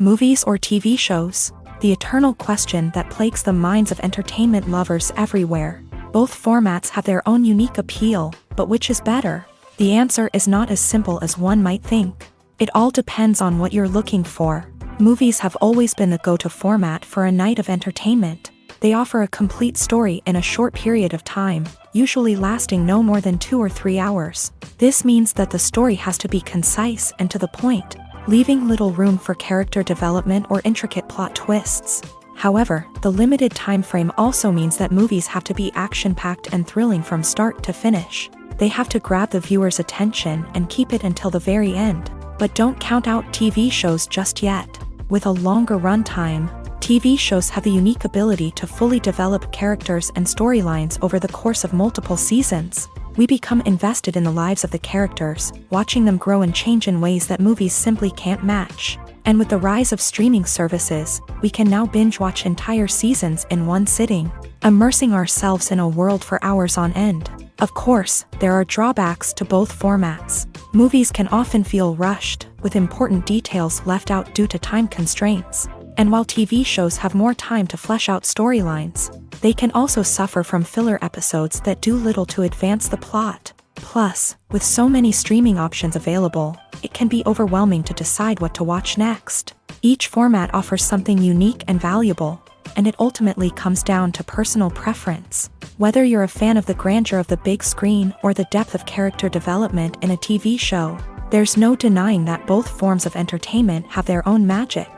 Movies or TV shows? The eternal question that plagues the minds of entertainment lovers everywhere. Both formats have their own unique appeal, but which is better? The answer is not as simple as one might think. It all depends on what you're looking for. Movies have always been the go-to format for a night of entertainment. They offer a complete story in a short period of time, usually lasting no more than 2 or 3 hours. This means that the story has to be concise and to the point, leaving little room for character development or intricate plot twists. However, the limited time frame also means that movies have to be action-packed and thrilling from start to finish. They have to grab the viewer's attention and keep it until the very end. But don't count out TV shows just yet. With a longer runtime, TV shows have the unique ability to fully develop characters and storylines over the course of multiple seasons. We become invested in the lives of the characters, watching them grow and change in ways that movies simply can't match. And with the rise of streaming services, we can now binge-watch entire seasons in one sitting, immersing ourselves in a world for hours on end. Of course, there are drawbacks to both formats. Movies can often feel rushed, with important details left out due to time constraints. And while TV shows have more time to flesh out storylines, they can also suffer from filler episodes that do little to advance the plot. Plus, with so many streaming options available, it can be overwhelming to decide what to watch next. Each format offers something unique and valuable, and it ultimately comes down to personal preference. Whether you're a fan of the grandeur of the big screen or the depth of character development in a TV show, there's no denying that both forms of entertainment have their own magic.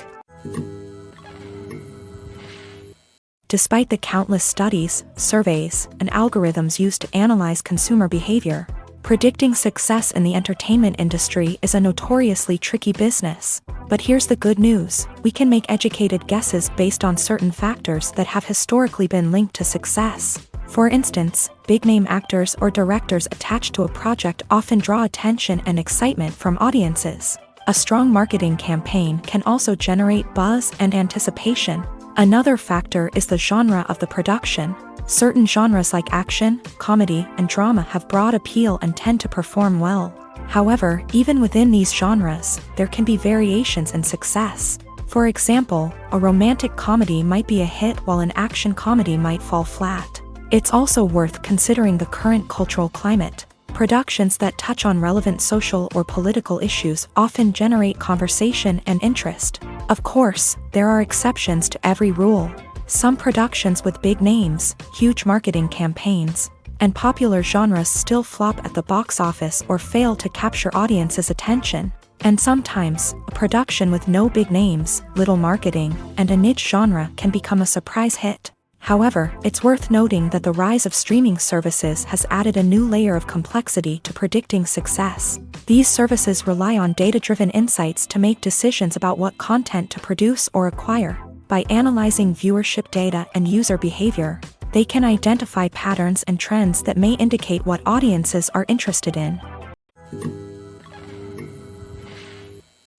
Despite the countless studies, surveys, and algorithms used to analyze consumer behavior, predicting success in the entertainment industry is a notoriously tricky business. But here's the good news: we can make educated guesses based on certain factors that have historically been linked to success. For instance, big-name actors or directors attached to a project often draw attention and excitement from audiences. A strong marketing campaign can also generate buzz and anticipation. Another factor is the genre of the production. Certain genres like action, comedy, and drama have broad appeal and tend to perform well. However, even within these genres, there can be variations in success. For example, a romantic comedy might be a hit while an action comedy might fall flat. It's also worth considering the current cultural climate. Productions that touch on relevant social or political issues often generate conversation and interest. Of course, there are exceptions to every rule. Some productions with big names, huge marketing campaigns, and popular genres still flop at the box office or fail to capture audiences' attention. And sometimes, a production with no big names, little marketing, and a niche genre can become a surprise hit. However, it's worth noting that the rise of streaming services has added a new layer of complexity to predicting success. These services rely on data-driven insights to make decisions about what content to produce or acquire. By analyzing viewership data and user behavior, they can identify patterns and trends that may indicate what audiences are interested in.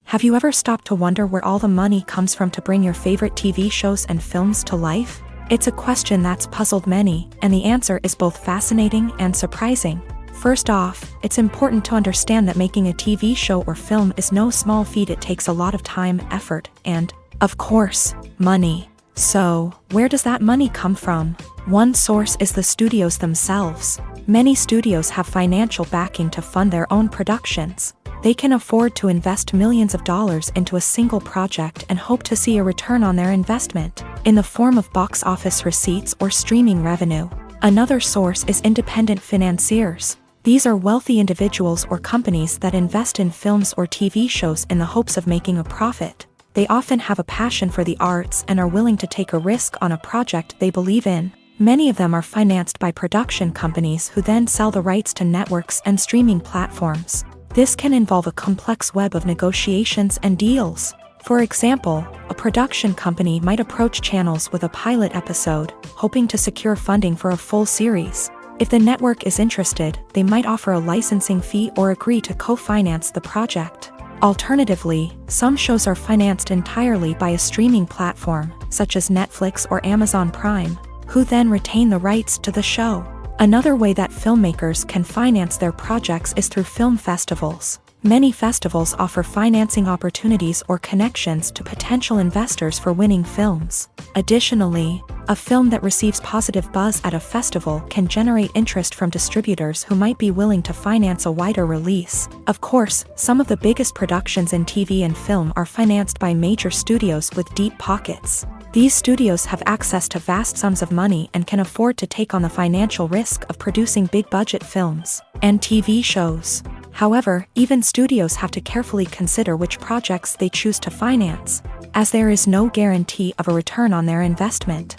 Have you ever stopped to wonder where all the money comes from to bring your favorite TV shows and films to life? It's a question that's puzzled many, and the answer is both fascinating and surprising. First off, it's important to understand that making a TV show or film is no small feat. It takes a lot of time, effort, and, of course, money. So, where does that money come from? One source is the studios themselves. Many studios have financial backing to fund their own productions. They can afford to invest millions of dollars into a single project and hope to see a return on their investment, in the form of box office receipts or streaming revenue. Another source is independent financiers. These are wealthy individuals or companies that invest in films or TV shows in the hopes of making a profit. They often have a passion for the arts and are willing to take a risk on a project they believe in. Many of them are financed by production companies who then sell the rights to networks and streaming platforms. This can involve a complex web of negotiations and deals. For example, a production company might approach channels with a pilot episode, hoping to secure funding for a full series. If the network is interested, they might offer a licensing fee or agree to co-finance the project. Alternatively, some shows are financed entirely by a streaming platform, such as Netflix or Amazon Prime, who then retain the rights to the show. Another way that filmmakers can finance their projects is through film festivals. Many festivals offer financing opportunities or connections to potential investors for winning films. Additionally, a film that receives positive buzz at a festival can generate interest from distributors who might be willing to finance a wider release. Of course, some of the biggest productions in TV and film are financed by major studios with deep pockets. These studios have access to vast sums of money and can afford to take on the financial risk of producing big-budget films and TV shows. However, even studios have to carefully consider which projects they choose to finance, as there is no guarantee of a return on their investment.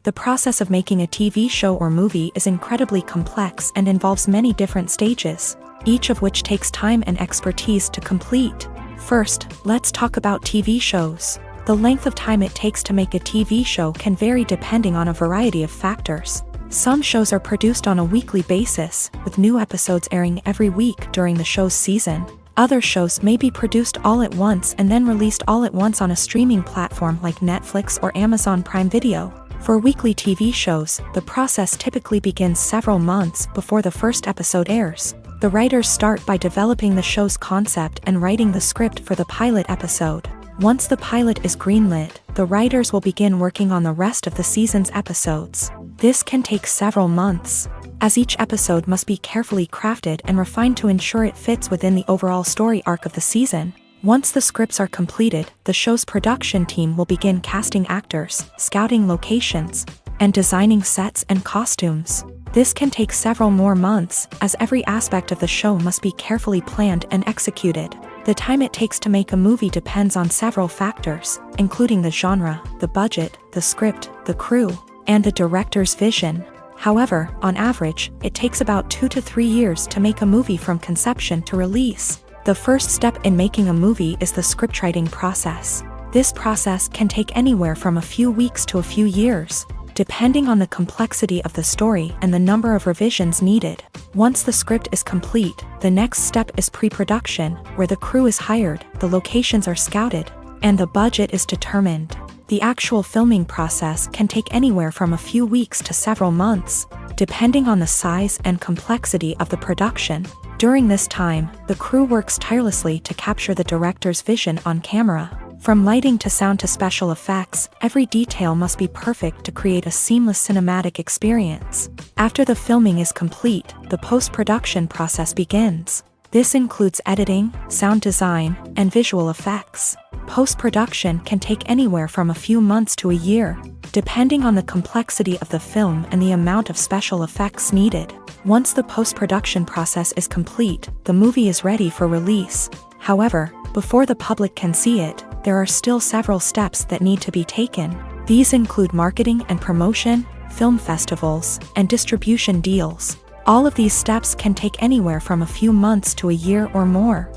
The process of making a TV show or movie is incredibly complex and involves many different stages, each of which takes time and expertise to complete. First, let's talk about TV shows. The length of time it takes to make a TV show can vary depending on a variety of factors. Some shows are produced on a weekly basis, with new episodes airing every week during the show's season. Other shows may be produced all at once and then released all at once on a streaming platform like Netflix or Amazon Prime Video. For weekly TV shows, the process typically begins several months before the first episode airs. The writers start by developing the show's concept and writing the script for the pilot episode. Once the pilot is greenlit, the writers will begin working on the rest of the season's episodes. This can take several months, as each episode must be carefully crafted and refined to ensure it fits within the overall story arc of the season. Once the scripts are completed, the show's production team will begin casting actors, scouting locations, and designing sets and costumes. This can take several more months, as every aspect of the show must be carefully planned and executed. The time it takes to make a movie depends on several factors, including the genre, the budget, the script, the crew, and the director's vision. However, on average, it takes about 2 to 3 years to make a movie from conception to release. The first step in making a movie is the scriptwriting process. This process can take anywhere from a few weeks to a few years, depending on the complexity of the story and the number of revisions needed. Once the script is complete, the next step is pre-production, where the crew is hired, the locations are scouted, and the budget is determined. The actual filming process can take anywhere from a few weeks to several months, depending on the size and complexity of the production. During this time, the crew works tirelessly to capture the director's vision on camera. From lighting to sound to special effects, every detail must be perfect to create a seamless cinematic experience. After the filming is complete, the post-production process begins. This includes editing, sound design, and visual effects. Post-production can take anywhere from a few months to a year, depending on the complexity of the film and the amount of special effects needed. Once the post-production process is complete, the movie is ready for release. However, before the public can see it, there are still several steps that need to be taken. These include marketing and promotion, film festivals, and distribution deals. All of these steps can take anywhere from a few months to a year or more.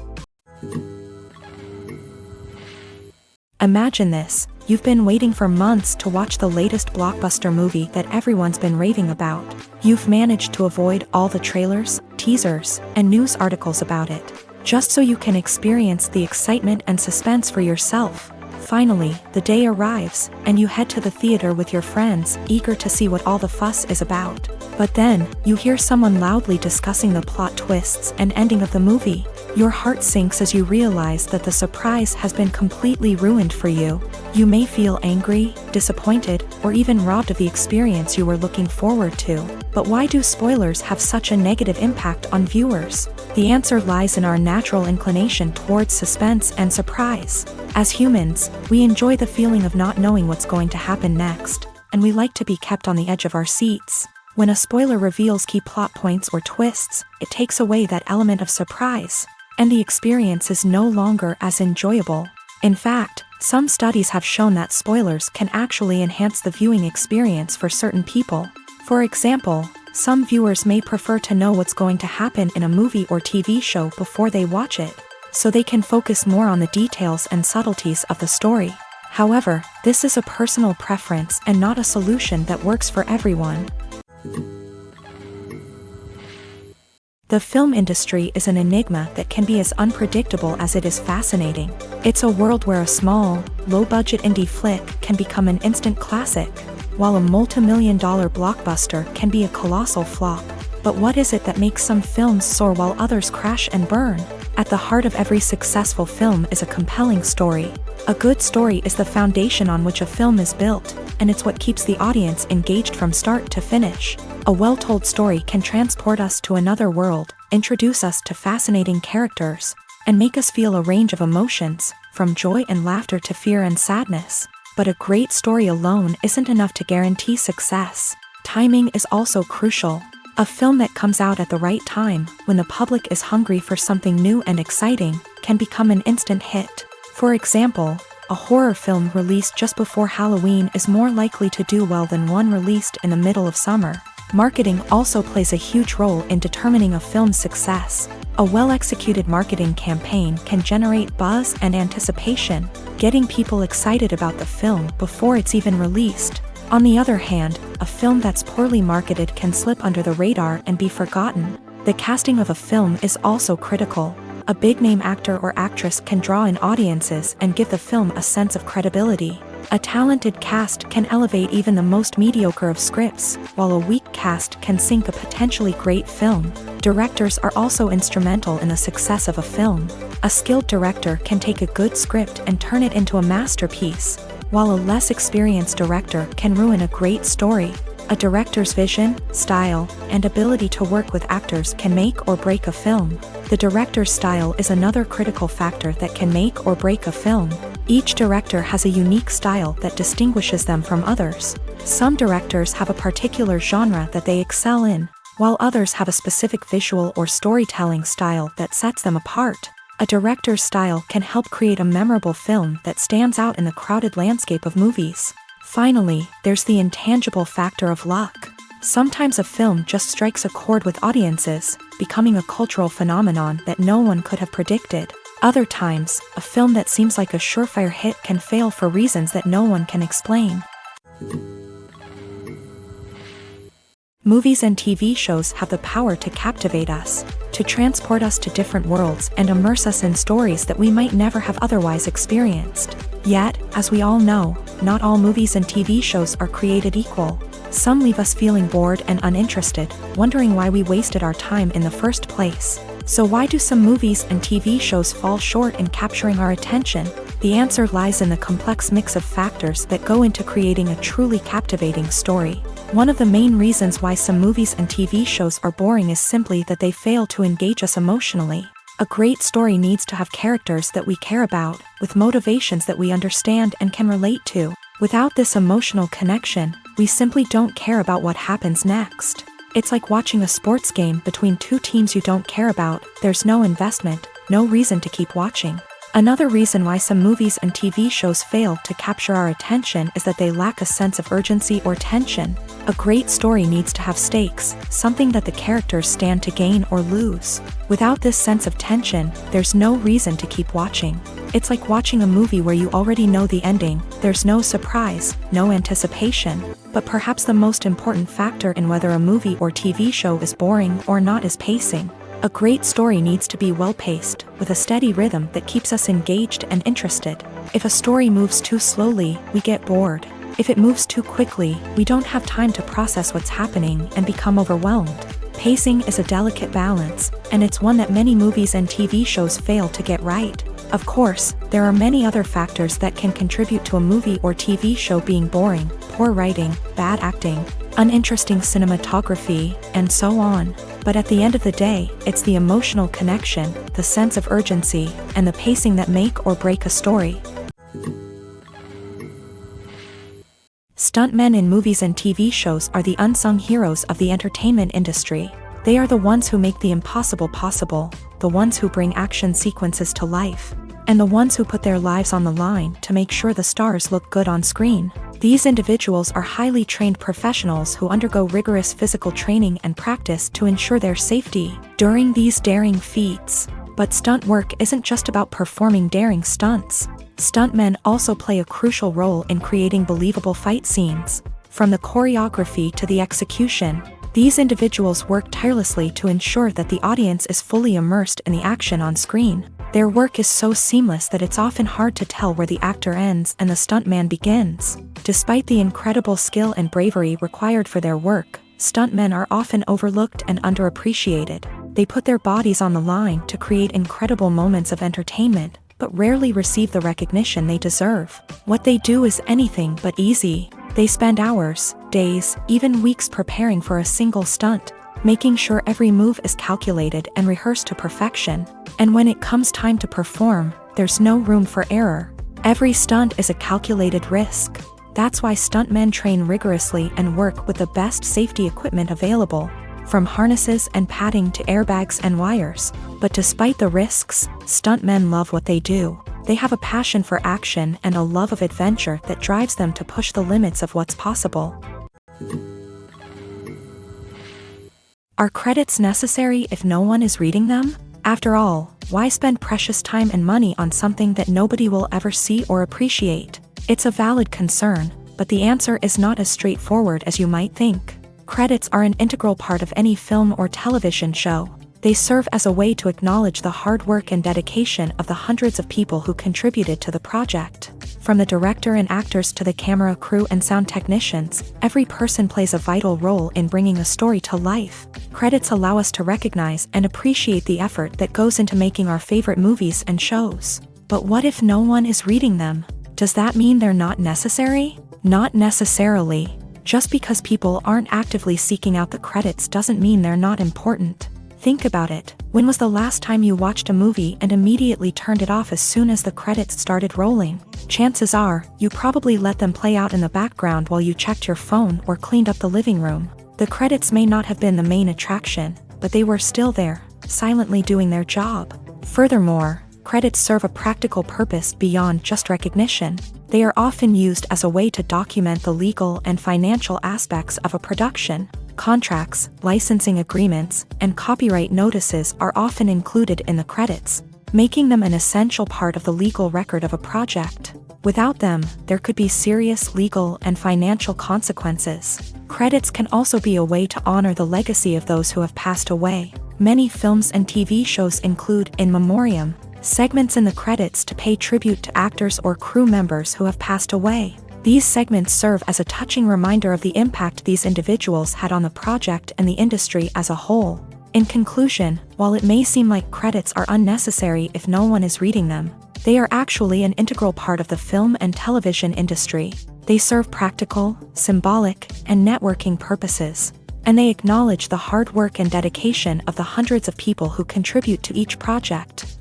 Imagine this: you've been waiting for months to watch the latest blockbuster movie that everyone's been raving about. You've managed to avoid all the trailers, teasers, and news articles about it, just so you can experience the excitement and suspense for yourself. Finally, the day arrives, and you head to the theater with your friends, eager to see what all the fuss is about. But then, you hear someone loudly discussing the plot twists and ending of the movie. Your heart sinks as you realize that the surprise has been completely ruined for you. You may feel angry, disappointed, or even robbed of the experience you were looking forward to. But why do spoilers have such a negative impact on viewers? The answer lies in our natural inclination towards suspense and surprise. As humans, we enjoy the feeling of not knowing what's going to happen next, and we like to be kept on the edge of our seats. When a spoiler reveals key plot points or twists, it takes away that element of surprise, and the experience is no longer as enjoyable. In fact, some studies have shown that spoilers can actually enhance the viewing experience for certain people. For example, some viewers may prefer to know what's going to happen in a movie or TV show before they watch it, so they can focus more on the details and subtleties of the story. However, this is a personal preference and not a solution that works for everyone. The film industry is an enigma that can be as unpredictable as it is fascinating. It's a world where a small, low-budget indie flick can become an instant classic, while a multi-million-dollar blockbuster can be a colossal flop. But what is it that makes some films soar while others crash and burn? At the heart of every successful film is a compelling story. A good story is the foundation on which a film is built, and it's what keeps the audience engaged from start to finish. A well-told story can transport us to another world, introduce us to fascinating characters, and make us feel a range of emotions, from joy and laughter to fear and sadness. But a great story alone isn't enough to guarantee success. Timing is also crucial. A film that comes out at the right time, when the public is hungry for something new and exciting, can become an instant hit. For example, a horror film released just before Halloween is more likely to do well than one released in the middle of summer. Marketing also plays a huge role in determining a film's success. A well-executed marketing campaign can generate buzz and anticipation, getting people excited about the film before it's even released. On the other hand, a film that's poorly marketed can slip under the radar and be forgotten. The casting of a film is also critical. A big-name actor or actress can draw in audiences and give the film a sense of credibility. A talented cast can elevate even the most mediocre of scripts, while a weak cast can sink a potentially great film. Directors are also instrumental in the success of a film. A skilled director can take a good script and turn it into a masterpiece, while a less experienced director can ruin a great story. A director's vision, style, and ability to work with actors can make or break a film. The director's style is another critical factor that can make or break a film. Each director has a unique style that distinguishes them from others. Some directors have a particular genre that they excel in, while others have a specific visual or storytelling style that sets them apart. A director's style can help create a memorable film that stands out in the crowded landscape of movies. Finally, there's the intangible factor of luck. Sometimes a film just strikes a chord with audiences, becoming a cultural phenomenon that no one could have predicted. Other times, a film that seems like a surefire hit can fail for reasons that no one can explain. Movies and TV shows have the power to captivate us, to transport us to different worlds and immerse us in stories that we might never have otherwise experienced. Yet, as we all know, not all movies and TV shows are created equal. Some leave us feeling bored and uninterested, wondering why we wasted our time in the first place. So why do some movies and TV shows fall short in capturing our attention? The answer lies in the complex mix of factors that go into creating a truly captivating story. One of the main reasons why some movies and TV shows are boring is simply that they fail to engage us emotionally. A great story needs to have characters that we care about, with motivations that we understand and can relate to. Without this emotional connection, we simply don't care about what happens next. It's like watching a sports game between two teams you don't care about. There's no investment, no reason to keep watching. Another reason why some movies and TV shows fail to capture our attention is that they lack a sense of urgency or tension. A great story needs to have stakes, something that the characters stand to gain or lose. Without this sense of tension, there's no reason to keep watching. It's like watching a movie where you already know the ending. There's no surprise, no anticipation. But perhaps the most important factor in whether a movie or TV show is boring or not is pacing. A great story needs to be well-paced, with a steady rhythm that keeps us engaged and interested. If a story moves too slowly, we get bored. If it moves too quickly, we don't have time to process what's happening and become overwhelmed. Pacing is a delicate balance, and it's one that many movies and TV shows fail to get right. Of course, there are many other factors that can contribute to a movie or TV show being boring: poor writing, bad acting, uninteresting cinematography, and so on. But at the end of the day, it's the emotional connection, the sense of urgency, and the pacing that make or break a story. Stuntmen in movies and TV shows are the unsung heroes of the entertainment industry. They are the ones who make the impossible possible, the ones who bring action sequences to life, and the ones who put their lives on the line to make sure the stars look good on screen. These individuals are highly trained professionals who undergo rigorous physical training and practice to ensure their safety during these daring feats. But stunt work isn't just about performing daring stunts. Stuntmen also play a crucial role in creating believable fight scenes. From the choreography to the execution, these individuals work tirelessly to ensure that the audience is fully immersed in the action on screen. Their work is so seamless that it's often hard to tell where the actor ends and the stuntman begins. Despite the incredible skill and bravery required for their work, stuntmen are often overlooked and underappreciated. They put their bodies on the line to create incredible moments of entertainment, but rarely receive the recognition they deserve. What they do is anything but easy. They spend hours, days, even weeks preparing for a single stunt, making sure every move is calculated and rehearsed to perfection. And when it comes time to perform, there's no room for error. Every stunt is a calculated risk. That's why stuntmen train rigorously and work with the best safety equipment available, from harnesses and padding to airbags and wires. But despite the risks, stuntmen love what they do. They have a passion for action and a love of adventure that drives them to push the limits of what's possible. Are credits necessary if no one is reading them? After all, why spend precious time and money on something that nobody will ever see or appreciate? It's a valid concern, But the answer is not as straightforward as you might think. Credits are an integral part of any film or television show. They serve as a way to acknowledge the hard work and dedication of the hundreds of people who contributed to the project. From the director and actors to the camera crew and sound technicians, every person plays a vital role in bringing a story to life. Credits allow us to recognize and appreciate the effort that goes into making our favorite movies and shows. But what if no one is reading them? Does that mean they're not necessary? Not necessarily. Just because people aren't actively seeking out the credits doesn't mean they're not important. Think about it. When was the last time you watched a movie and immediately turned it off as soon as the credits started rolling? Chances are, you probably let them play out in the background while you checked your phone or cleaned up the living room. The credits may not have been the main attraction, but they were still there, silently doing their job. Furthermore, credits serve a practical purpose beyond just recognition. They are often used as a way to document the legal and financial aspects of a production. Contracts, licensing agreements, and copyright notices are often included in the credits, making them an essential part of the legal record of a project. Without them, there could be serious legal and financial consequences. Credits can also be a way to honor the legacy of those who have passed away. Many films and TV shows include in memoriam segments in the credits to pay tribute to actors or crew members who have passed away. These segments serve as a touching reminder of the impact these individuals had on the project and the industry as a whole. In conclusion, while it may seem like credits are unnecessary if no one is reading them, they are actually an integral part of the film and television industry. They serve practical, symbolic, and networking purposes, and they acknowledge the hard work and dedication of the hundreds of people who contribute to each project.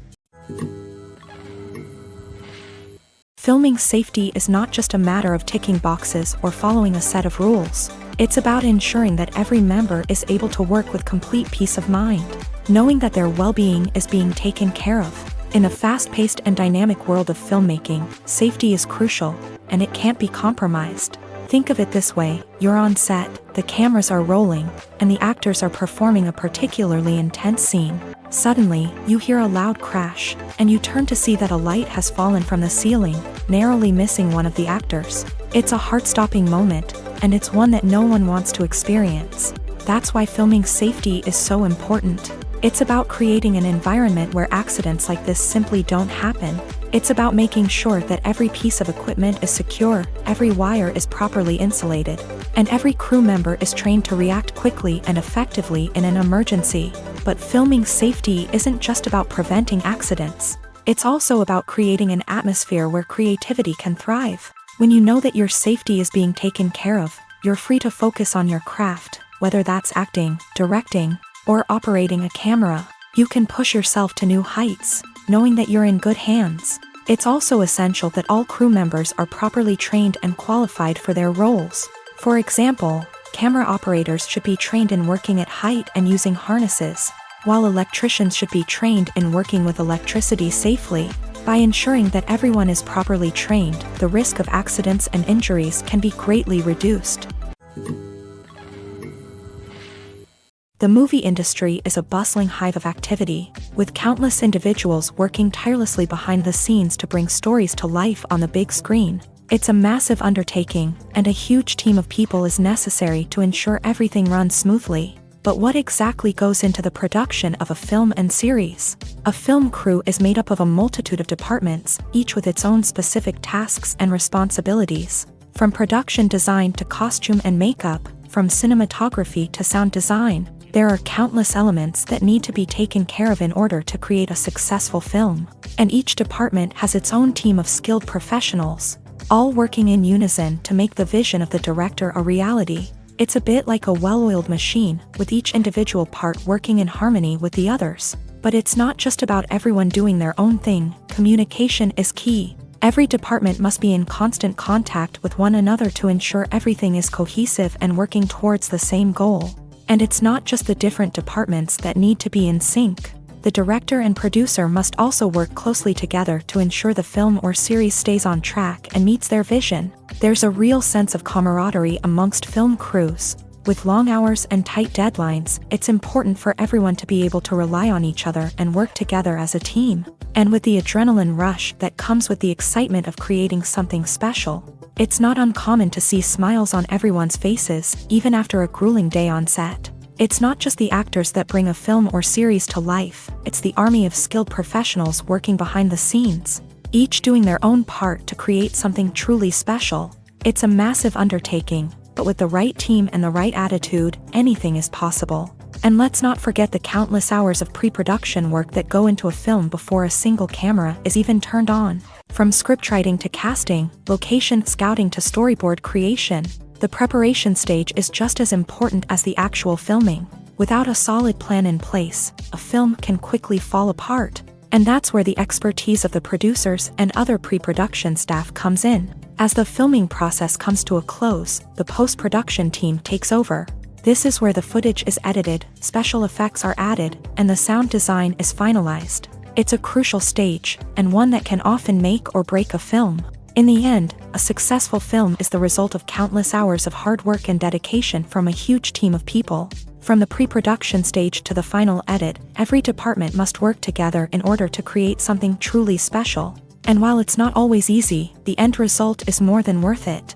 Filming safety is not just a matter of ticking boxes or following a set of rules. It's about ensuring that every member is able to work with complete peace of mind, knowing that their well-being is being taken care of. In a fast-paced and dynamic world of filmmaking, safety is crucial, and it can't be compromised. Think of it this way: you're on set, the cameras are rolling, and the actors are performing a particularly intense scene. Suddenly, you hear a loud crash, and you turn to see that a light has fallen from the ceiling, narrowly missing one of the actors. It's a heart-stopping moment, and it's one that no one wants to experience. That's why filming safety is so important. It's about creating an environment where accidents like this simply don't happen. It's about making sure that every piece of equipment is secure, every wire is properly insulated, and every crew member is trained to react quickly and effectively in an emergency. But filming safety isn't just about preventing accidents. It's also about creating an atmosphere where creativity can thrive. When you know that your safety is being taken care of, you're free to focus on your craft, whether that's acting, directing, or operating a camera. You can push yourself to new heights, knowing that you're in good hands. It's also essential that all crew members are properly trained and qualified for their roles. For example, camera operators should be trained in working at height and using harnesses, while electricians should be trained in working with electricity safely. By ensuring that everyone is properly trained, the risk of accidents and injuries can be greatly reduced. The movie industry is a bustling hive of activity, with countless individuals working tirelessly behind the scenes to bring stories to life on the big screen. It's a massive undertaking, and a huge team of people is necessary to ensure everything runs smoothly. But what exactly goes into the production of a film and series? A film crew is made up of a multitude of departments, each with its own specific tasks and responsibilities. From production design to costume and makeup, from cinematography to sound design, there are countless elements that need to be taken care of in order to create a successful film. And each department has its own team of skilled professionals, all working in unison to make the vision of the director a reality. It's a bit like a well-oiled machine, with each individual part working in harmony with the others. But it's not just about everyone doing their own thing. Communication is key. Every department must be in constant contact with one another to ensure everything is cohesive and working towards the same goal. And it's not just the different departments that need to be in sync. The director and producer must also work closely together to ensure the film or series stays on track and meets their vision. There's a real sense of camaraderie amongst film crews. With long hours and tight deadlines, it's important for everyone to be able to rely on each other and work together as a team. And with the adrenaline rush that comes with the excitement of creating something special, It's not uncommon to see smiles on everyone's faces, even after a grueling day on set. It's not just the actors that bring a film or series to life, it's the army of skilled professionals working behind the scenes, each doing their own part to create something truly special. It's a massive undertaking, but with the right team and the right attitude, anything is possible. And let's not forget the countless hours of pre-production work that go into a film before a single camera is even turned on. From scriptwriting to casting, location scouting to storyboard creation, the preparation stage is just as important as the actual filming. Without a solid plan in place, a film can quickly fall apart. And that's where the expertise of the producers and other pre-production staff comes in. As the filming process comes to a close, the post-production team takes over. This is where the footage is edited, special effects are added, and the sound design is finalized. It's a crucial stage, and one that can often make or break a film. In the end, a successful film is the result of countless hours of hard work and dedication from a huge team of people. From the pre-production stage to the final edit, every department must work together in order to create something truly special. And while it's not always easy, the end result is more than worth it.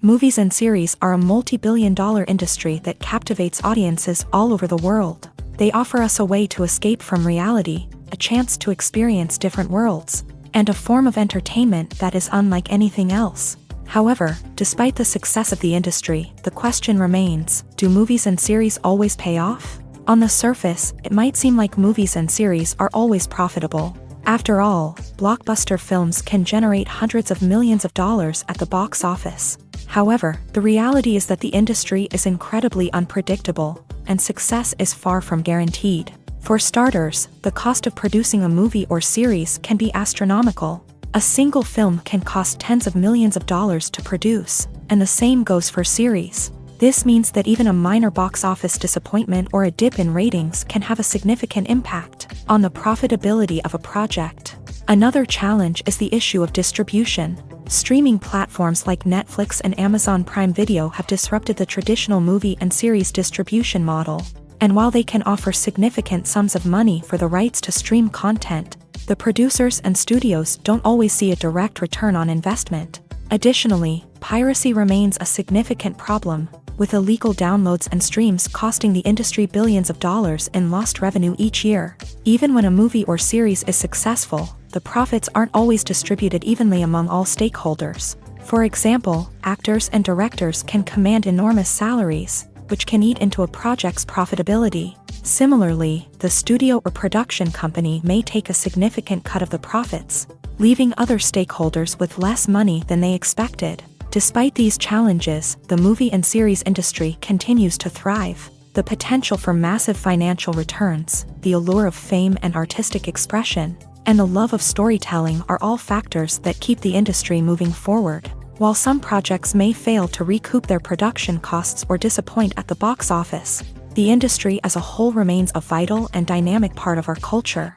Movies and series are a multi-billion-dollar industry that captivates audiences all over the world. They offer us a way to escape from reality, a chance to experience different worlds, and a form of entertainment that is unlike anything else. However, despite the success of the industry, the question remains, do movies and series always pay off? On the surface, it might seem like movies and series are always profitable. After all, blockbuster films can generate hundreds of millions of dollars at the box office. However, the reality is that the industry is incredibly unpredictable, and success is far from guaranteed. For starters, the cost of producing a movie or series can be astronomical. A single film can cost tens of millions of dollars to produce, and the same goes for series. This means that even a minor box office disappointment or a dip in ratings can have a significant impact on the profitability of a project. Another challenge is the issue of distribution. Streaming platforms like Netflix and Amazon Prime Video have disrupted the traditional movie and series distribution model. And while they can offer significant sums of money for the rights to stream content, the producers and studios don't always see a direct return on investment. Additionally, piracy remains a significant problem, with illegal downloads and streams costing the industry billions of dollars in lost revenue each year. Even when a movie or series is successful, the profits aren't always distributed evenly among all stakeholders. For example, actors and directors can command enormous salaries, which can eat into a project's profitability. Similarly, the studio or production company may take a significant cut of the profits, leaving other stakeholders with less money than they expected. Despite these challenges, the movie and series industry continues to thrive. The potential for massive financial returns, the allure of fame and artistic expression, and the love of storytelling are all factors that keep the industry moving forward. While some projects may fail to recoup their production costs or disappoint at the box office, the industry as a whole remains a vital and dynamic part of our culture.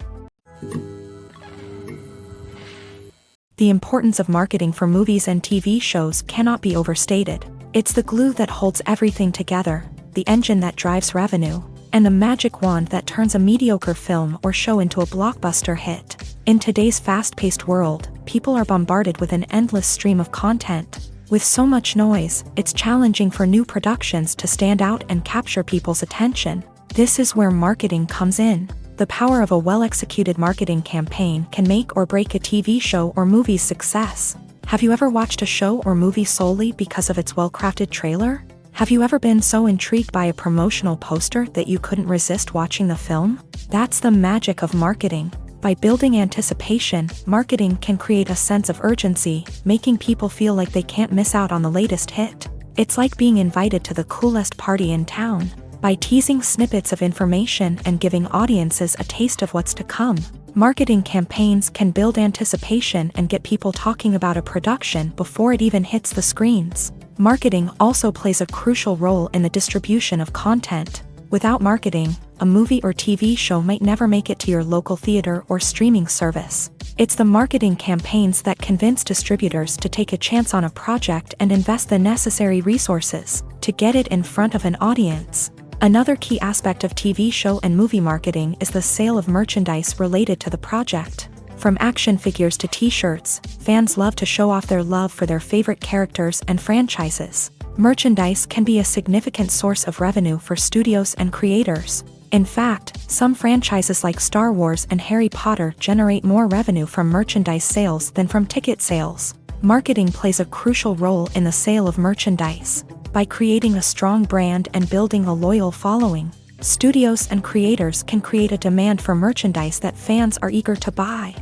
The importance of marketing for movies and TV shows cannot be overstated. It's the glue that holds everything together, the engine that drives revenue, and the magic wand that turns a mediocre film or show into a blockbuster hit. In today's fast-paced world, people are bombarded with an endless stream of content. With so much noise, it's challenging for new productions to stand out and capture people's attention. This is where marketing comes in. The power of a well-executed marketing campaign can make or break a TV show or movie's success. Have you ever watched a show or movie solely because of its well-crafted trailer? Have you ever been so intrigued by a promotional poster that you couldn't resist watching the film? That's the magic of marketing. By building anticipation, marketing can create a sense of urgency, making people feel like they can't miss out on the latest hit. It's like being invited to the coolest party in town. By teasing snippets of information and giving audiences a taste of what's to come, marketing campaigns can build anticipation and get people talking about a production before it even hits the screens. Marketing also plays a crucial role in the distribution of content. Without marketing, a movie or TV show might never make it to your local theater or streaming service. It's the marketing campaigns that convince distributors to take a chance on a project and invest the necessary resources to get it in front of an audience. Another key aspect of TV show and movie marketing is the sale of merchandise related to the project. From action figures to t-shirts, fans love to show off their love for their favorite characters and franchises. Merchandise can be a significant source of revenue for studios and creators. In fact, some franchises like Star Wars and Harry Potter generate more revenue from merchandise sales than from ticket sales. Marketing plays a crucial role in the sale of merchandise. By creating a strong brand and building a loyal following, studios and creators can create a demand for merchandise that fans are eager to buy.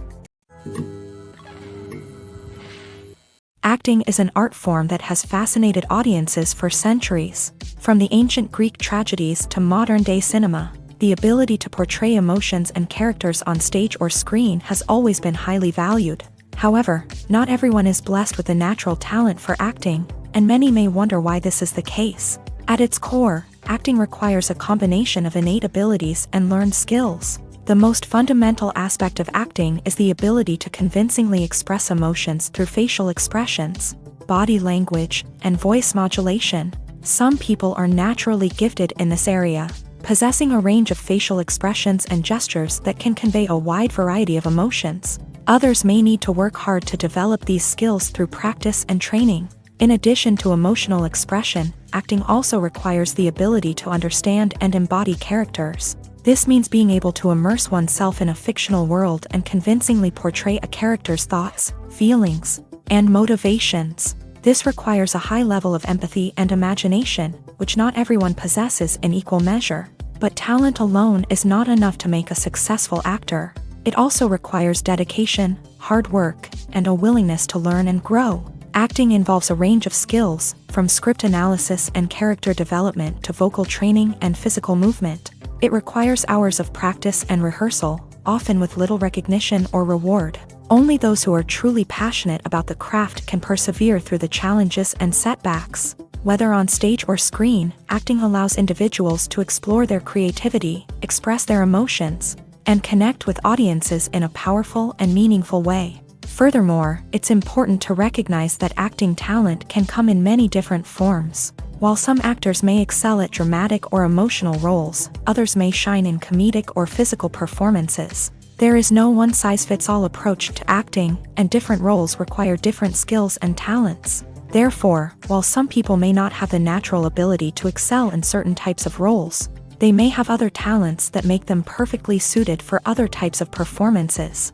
Acting is an art form that has fascinated audiences for centuries. From the ancient Greek tragedies to modern-day cinema, the ability to portray emotions and characters on stage or screen has always been highly valued. However, not everyone is blessed with a natural talent for acting, and many may wonder why this is the case. At its core, acting requires a combination of innate abilities and learned skills. The most fundamental aspect of acting is the ability to convincingly express emotions through facial expressions, body language, and voice modulation. Some people are naturally gifted in this area, possessing a range of facial expressions and gestures that can convey a wide variety of emotions. Others may need to work hard to develop these skills through practice and training. In addition to emotional expression, acting also requires the ability to understand and embody characters. This means being able to immerse oneself in a fictional world and convincingly portray a character's thoughts, feelings, and motivations. This requires a high level of empathy and imagination, which not everyone possesses in equal measure. But talent alone is not enough to make a successful actor. It also requires dedication, hard work, and a willingness to learn and grow. Acting involves a range of skills, from script analysis and character development to vocal training and physical movement. It requires hours of practice and rehearsal, often with little recognition or reward. Only those who are truly passionate about the craft can persevere through the challenges and setbacks. Whether on stage or screen, acting allows individuals to explore their creativity, express their emotions, and connect with audiences in a powerful and meaningful way. Furthermore, it's important to recognize that acting talent can come in many different forms. While some actors may excel at dramatic or emotional roles, others may shine in comedic or physical performances. There is no one-size-fits-all approach to acting, and different roles require different skills and talents. Therefore, while some people may not have the natural ability to excel in certain types of roles, they may have other talents that make them perfectly suited for other types of performances.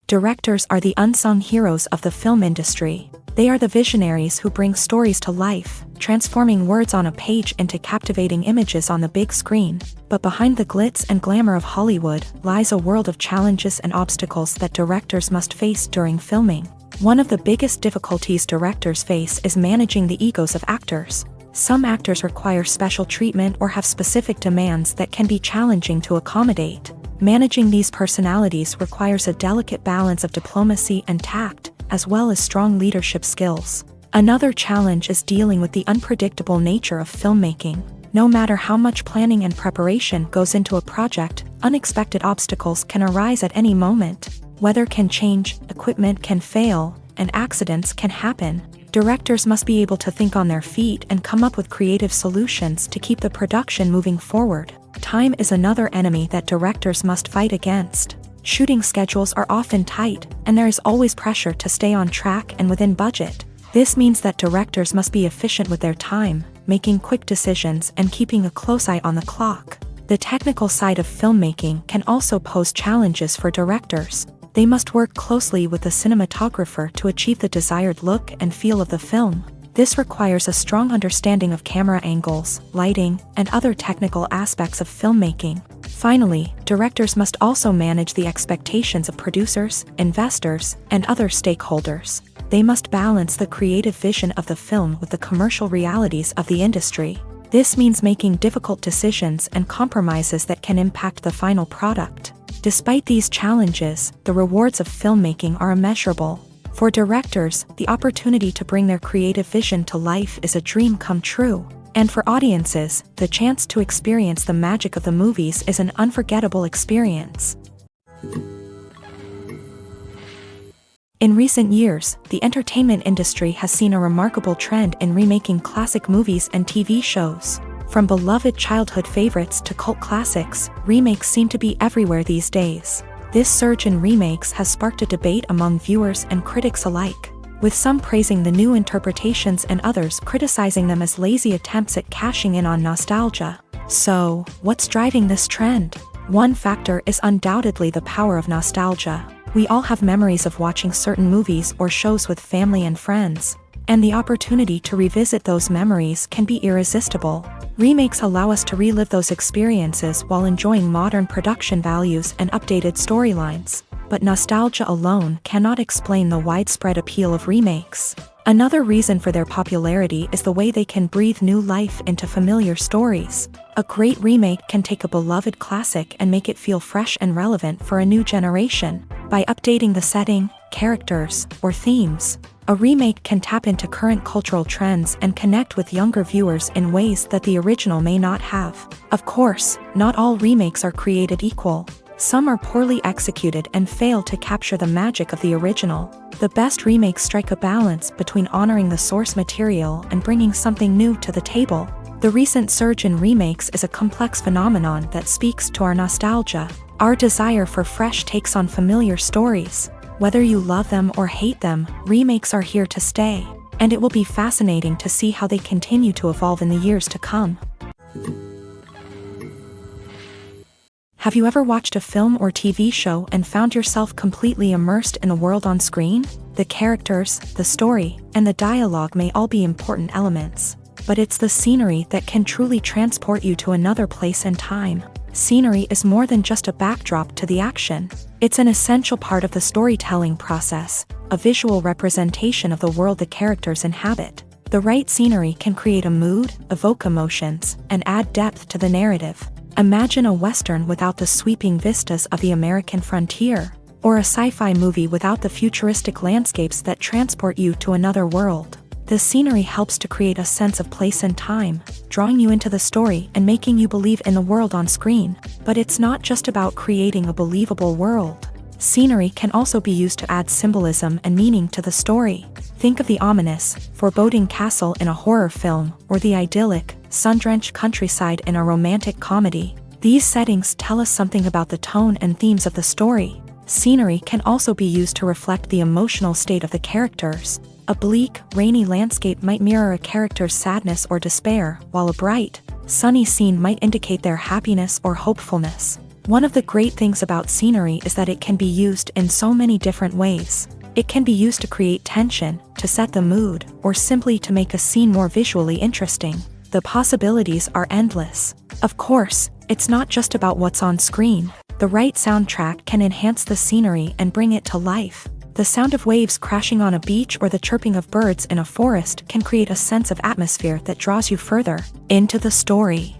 Directors are the unsung heroes of the film industry. They are the visionaries who bring stories to life, transforming words on a page into captivating images on the big screen. But behind the glitz and glamour of Hollywood lies a world of challenges and obstacles that directors must face during filming. One of the biggest difficulties directors face is managing the egos of actors. Some actors require special treatment or have specific demands that can be challenging to accommodate. Managing these personalities requires a delicate balance of diplomacy and tact, as well as strong leadership skills. Another challenge is dealing with the unpredictable nature of filmmaking. No matter how much planning and preparation goes into a project, unexpected obstacles can arise at any moment. Weather can change, equipment can fail, and accidents can happen. Directors must be able to think on their feet and come up with creative solutions to keep the production moving forward. Time is another enemy that directors must fight against. Shooting schedules are often tight, and there is always pressure to stay on track and within budget. This means that directors must be efficient with their time, making quick decisions and keeping a close eye on the clock. The technical side of filmmaking can also pose challenges for directors. They must work closely with the cinematographer to achieve the desired look and feel of the film. This requires a strong understanding of camera angles, lighting, and other technical aspects of filmmaking. Finally, directors must also manage the expectations of producers, investors, and other stakeholders. They must balance the creative vision of the film with the commercial realities of the industry. This means making difficult decisions and compromises that can impact the final product. Despite these challenges, the rewards of filmmaking are immeasurable. For directors, the opportunity to bring their creative vision to life is a dream come true. And for audiences, the chance to experience the magic of the movies is an unforgettable experience. In recent years, the entertainment industry has seen a remarkable trend in remaking classic movies and TV shows. From beloved childhood favorites to cult classics, remakes seem to be everywhere these days. This surge in remakes has sparked a debate among viewers and critics alike, with some praising the new interpretations and others criticizing them as lazy attempts at cashing in on nostalgia. So, what's driving this trend? One factor is undoubtedly the power of nostalgia. We all have memories of watching certain movies or shows with family and friends, and the opportunity to revisit those memories can be irresistible. Remakes allow us to relive those experiences while enjoying modern production values and updated storylines, but nostalgia alone cannot explain the widespread appeal of remakes. Another reason for their popularity is the way they can breathe new life into familiar stories. A great remake can take a beloved classic and make it feel fresh and relevant for a new generation. By updating the setting, characters, or themes, a remake can tap into current cultural trends and connect with younger viewers in ways that the original may not have. Of course, not all remakes are created equal. Some are poorly executed and fail to capture the magic of the original. The best remakes strike a balance between honoring the source material and bringing something new to the table. The recent surge in remakes is a complex phenomenon that speaks to our nostalgia, our desire for fresh takes on familiar stories. Whether you love them or hate them, remakes are here to stay, and it will be fascinating to see how they continue to evolve in the years to come. Have you ever watched a film or TV show and found yourself completely immersed in the world on screen? The characters, the story, and the dialogue may all be important elements, but it's the scenery that can truly transport you to another place and time. Scenery is more than just a backdrop to the action. It's an essential part of the storytelling process, a visual representation of the world the characters inhabit. The right scenery can create a mood, evoke emotions, and add depth to the narrative. Imagine a Western without the sweeping vistas of the American frontier, or a sci-fi movie without the futuristic landscapes that transport you to another world. The scenery helps to create a sense of place and time, drawing you into the story and making you believe in the world on screen. But it's not just about creating a believable world. Scenery can also be used to add symbolism and meaning to the story. Think of the ominous, foreboding castle in a horror film, or the idyllic, sun-drenched countryside in a romantic comedy. These settings tell us something about the tone and themes of the story. Scenery can also be used to reflect the emotional state of the characters. A bleak, rainy landscape might mirror a character's sadness or despair, while a bright, sunny scene might indicate their happiness or hopefulness. One of the great things about scenery is that it can be used in so many different ways. It can be used to create tension, to set the mood, or simply to make a scene more visually interesting. The possibilities are endless. Of course, it's not just about what's on screen. The right soundtrack can enhance the scenery and bring it to life. The sound of waves crashing on a beach or the chirping of birds in a forest can create a sense of atmosphere that draws you further into the story.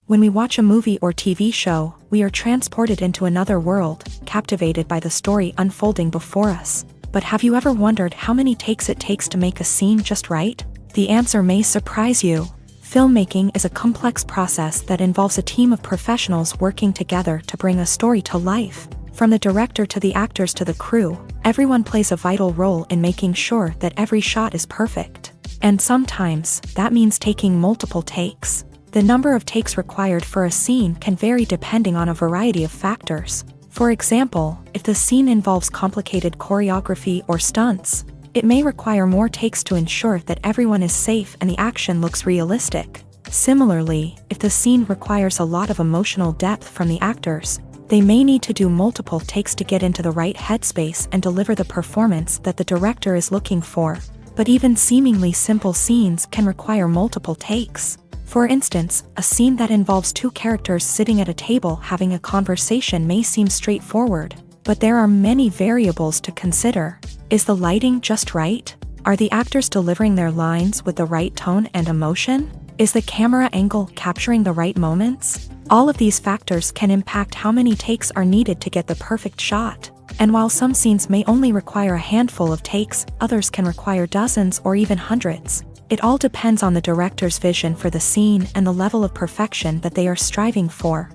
When we watch a movie or TV show, we are transported into another world, captivated by the story unfolding before us. But have you ever wondered how many takes it takes to make a scene just right? The answer may surprise you. Filmmaking is a complex process that involves a team of professionals working together to bring a story to life. From the director to the actors to the crew, everyone plays a vital role in making sure that every shot is perfect. And sometimes, that means taking multiple takes. The number of takes required for a scene can vary depending on a variety of factors. For example, if the scene involves complicated choreography or stunts, it may require more takes to ensure that everyone is safe and the action looks realistic. Similarly, if the scene requires a lot of emotional depth from the actors, they may need to do multiple takes to get into the right headspace and deliver the performance that the director is looking for. But even seemingly simple scenes can require multiple takes. For instance, a scene that involves two characters sitting at a table having a conversation may seem straightforward, but there are many variables to consider. Is the lighting just right? Are the actors delivering their lines with the right tone and emotion? Is the camera angle capturing the right moments? All of these factors can impact how many takes are needed to get the perfect shot. And while some scenes may only require a handful of takes, others can require dozens or even hundreds. It all depends on the director's vision for the scene and the level of perfection that they are striving for.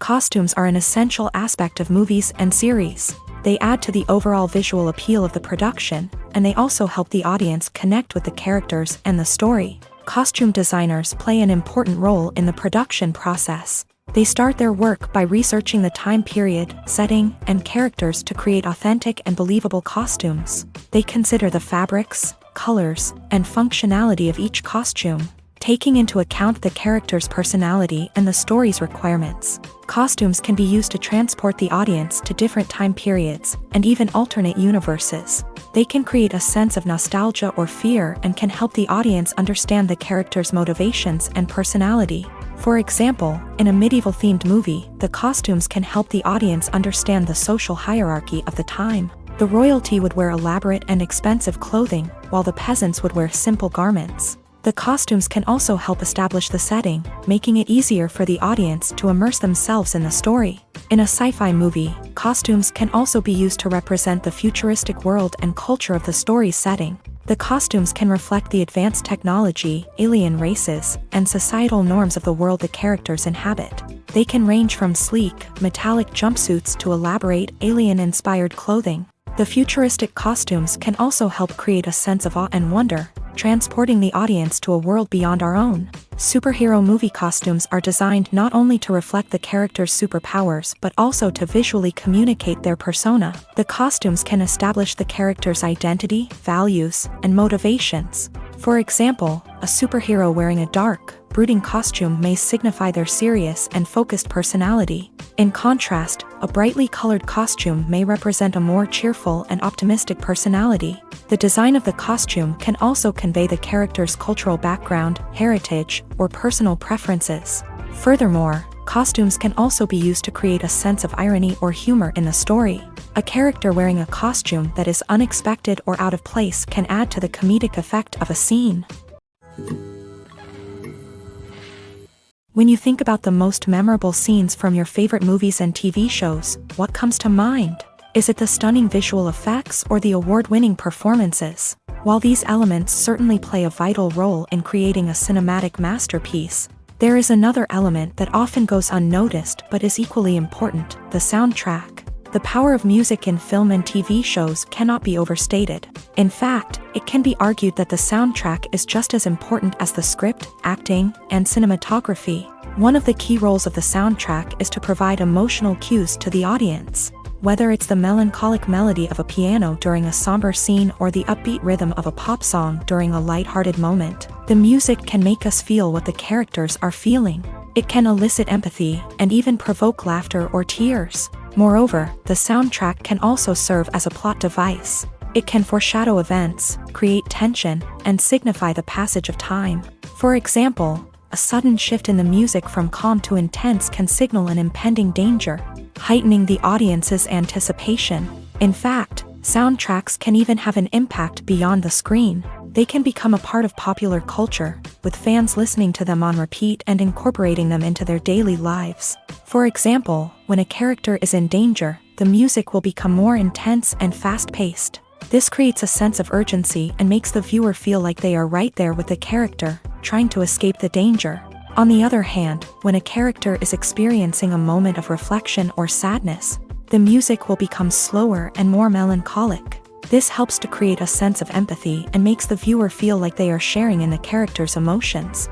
Costumes are an essential aspect of movies and series. They add to the overall visual appeal of the production, and they also help the audience connect with the characters and the story. Costume designers play an important role in the production process. They start their work by researching the time period, setting, and characters to create authentic and believable costumes. They consider the fabrics, colors, and functionality of each costume, taking into account the character's personality and the story's requirements. Costumes can be used to transport the audience to different time periods and even alternate universes. They can create a sense of nostalgia or fear and can help the audience understand the character's motivations and personality. For example, in a medieval-themed movie, the costumes can help the audience understand the social hierarchy of the time. The royalty would wear elaborate and expensive clothing, while the peasants would wear simple garments. The costumes can also help establish the setting, making it easier for the audience to immerse themselves in the story. In a sci-fi movie, costumes can also be used to represent the futuristic world and culture of the story's setting. The costumes can reflect the advanced technology, alien races, and societal norms of the world the characters inhabit. They can range from sleek, metallic jumpsuits to elaborate, alien-inspired clothing. The futuristic costumes can also help create a sense of awe and wonder, transporting the audience to a world beyond our own. Superhero movie costumes are designed not only to reflect the character's superpowers but also to visually communicate their persona. The costumes can establish the character's identity, values, and motivations. For example, a superhero wearing a dark, brooding costume may signify their serious and focused personality. In contrast, a brightly colored costume may represent a more cheerful and optimistic personality. The design of the costume can also convey the character's cultural background, heritage, or personal preferences. Furthermore, costumes can also be used to create a sense of irony or humor in the story. A character wearing a costume that is unexpected or out of place can add to the comedic effect of a scene. When you think about the most memorable scenes from your favorite movies and TV shows, what comes to mind? Is it the stunning visual effects or the award-winning performances? While these elements certainly play a vital role in creating a cinematic masterpiece, there is another element that often goes unnoticed but is equally important: the soundtrack. The power of music in film and TV shows cannot be overstated. In fact, it can be argued that the soundtrack is just as important as the script, acting, and cinematography. One of the key roles of the soundtrack is to provide emotional cues to the audience. Whether it's the melancholic melody of a piano during a somber scene or the upbeat rhythm of a pop song during a lighthearted moment, the music can make us feel what the characters are feeling. It can elicit empathy and even provoke laughter or tears. Moreover, the soundtrack can also serve as a plot device. It can foreshadow events, create tension, and signify the passage of time. For example, a sudden shift in the music from calm to intense can signal an impending danger, heightening the audience's anticipation. In fact, soundtracks can even have an impact beyond the screen. They can become a part of popular culture, with fans listening to them on repeat and incorporating them into their daily lives. For example, when a character is in danger, the music will become more intense and fast-paced. This creates a sense of urgency and makes the viewer feel like they are right there with the character, trying to escape the danger. On the other hand, when a character is experiencing a moment of reflection or sadness, the music will become slower and more melancholic. This helps to create a sense of empathy and makes the viewer feel like they are sharing in the character's emotions.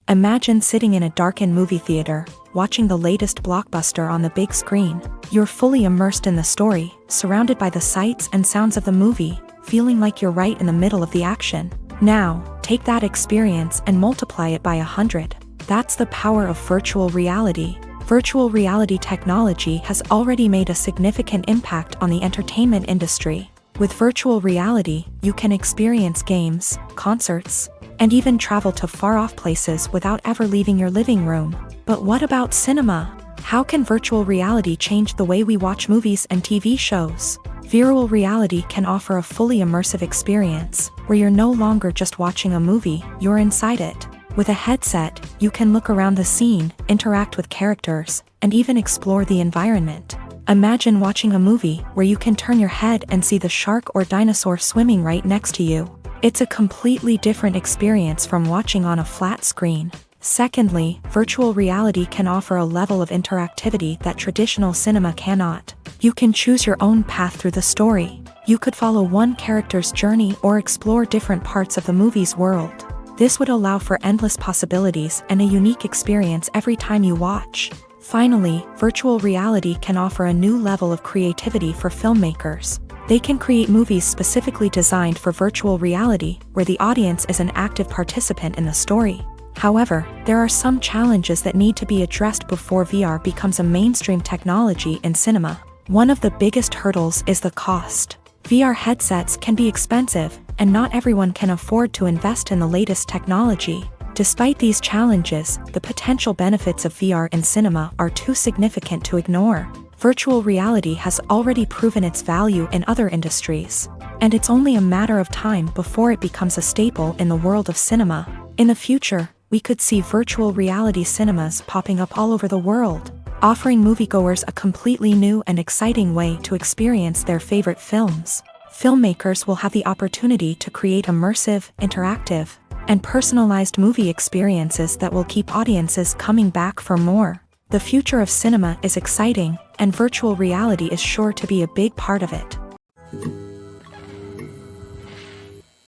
Imagine sitting in a darkened movie theater, watching the latest blockbuster on the big screen. You're fully immersed in the story, surrounded by the sights and sounds of the movie, feeling like you're right in the middle of the action. Now, take that experience and multiply it by 100. That's the power of virtual reality. Virtual reality technology has already made a significant impact on the entertainment industry. With virtual reality, you can experience games, concerts, and even travel to far-off places without ever leaving your living room. But what about cinema? How can virtual reality change the way we watch movies and TV shows? Virtual reality can offer a fully immersive experience, where you're no longer just watching a movie, you're inside it. With a headset, you can look around the scene, interact with characters, and even explore the environment. Imagine watching a movie where you can turn your head and see the shark or dinosaur swimming right next to you. It's a completely different experience from watching on a flat screen. Secondly, virtual reality can offer a level of interactivity that traditional cinema cannot. You can choose your own path through the story. You could follow one character's journey or explore different parts of the movie's world. This would allow for endless possibilities and a unique experience every time you watch. Finally, virtual reality can offer a new level of creativity for filmmakers. They can create movies specifically designed for virtual reality, where the audience is an active participant in the story. However, there are some challenges that need to be addressed before VR becomes a mainstream technology in cinema. One of the biggest hurdles is the cost. VR headsets can be expensive, and not everyone can afford to invest in the latest technology. Despite these challenges, the potential benefits of VR in cinema are too significant to ignore. Virtual reality has already proven its value in other industries, and it's only a matter of time before it becomes a staple in the world of cinema. In the future, we could see virtual reality cinemas popping up all over the world, offering moviegoers a completely new and exciting way to experience their favorite films. Filmmakers will have the opportunity to create immersive, interactive, and personalized movie experiences that will keep audiences coming back for more. The future of cinema is exciting, and virtual reality is sure to be a big part of it.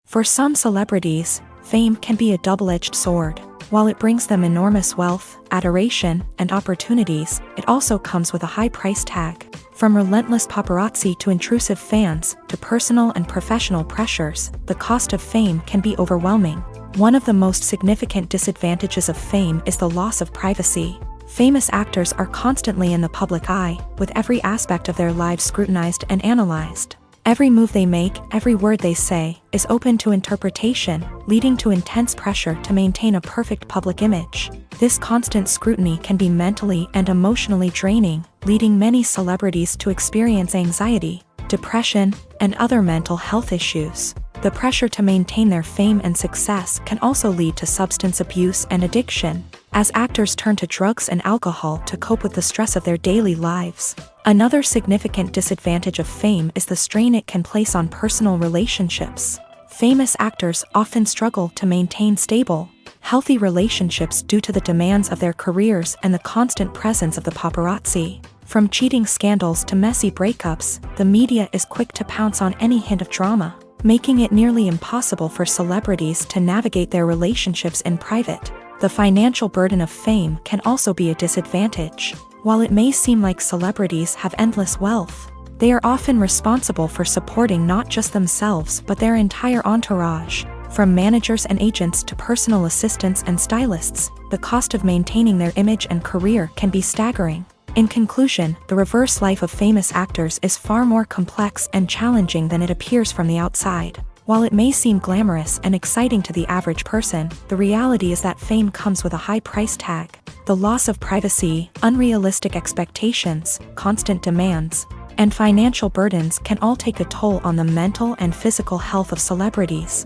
For some celebrities, fame can be a double-edged sword. While it brings them enormous wealth, adoration, and opportunities, it also comes with a high price tag. From relentless paparazzi to intrusive fans, to personal and professional pressures, the cost of fame can be overwhelming. One of the most significant disadvantages of fame is the loss of privacy. Famous actors are constantly in the public eye, with every aspect of their lives scrutinized and analyzed. Every move they make, every word they say, is open to interpretation, leading to intense pressure to maintain a perfect public image. This constant scrutiny can be mentally and emotionally draining, leading many celebrities to experience anxiety, depression, and other mental health issues. The pressure to maintain their fame and success can also lead to substance abuse and addiction, as actors turn to drugs and alcohol to cope with the stress of their daily lives. Another significant disadvantage of fame is the strain it can place on personal relationships. Famous actors often struggle to maintain stable, healthy relationships due to the demands of their careers and the constant presence of the paparazzi. From cheating scandals to messy breakups, the media is quick to pounce on any hint of drama, making it nearly impossible for celebrities to navigate their relationships in private. The financial burden of fame can also be a disadvantage. While it may seem like celebrities have endless wealth, they are often responsible for supporting not just themselves but their entire entourage. From managers and agents to personal assistants and stylists, the cost of maintaining their image and career can be staggering. In conclusion, the reverse life of famous actors is far more complex and challenging than it appears from the outside. While it may seem glamorous and exciting to the average person, the reality is that fame comes with a high price tag. The loss of privacy, unrealistic expectations, constant demands, and financial burdens can all take a toll on the mental and physical health of celebrities.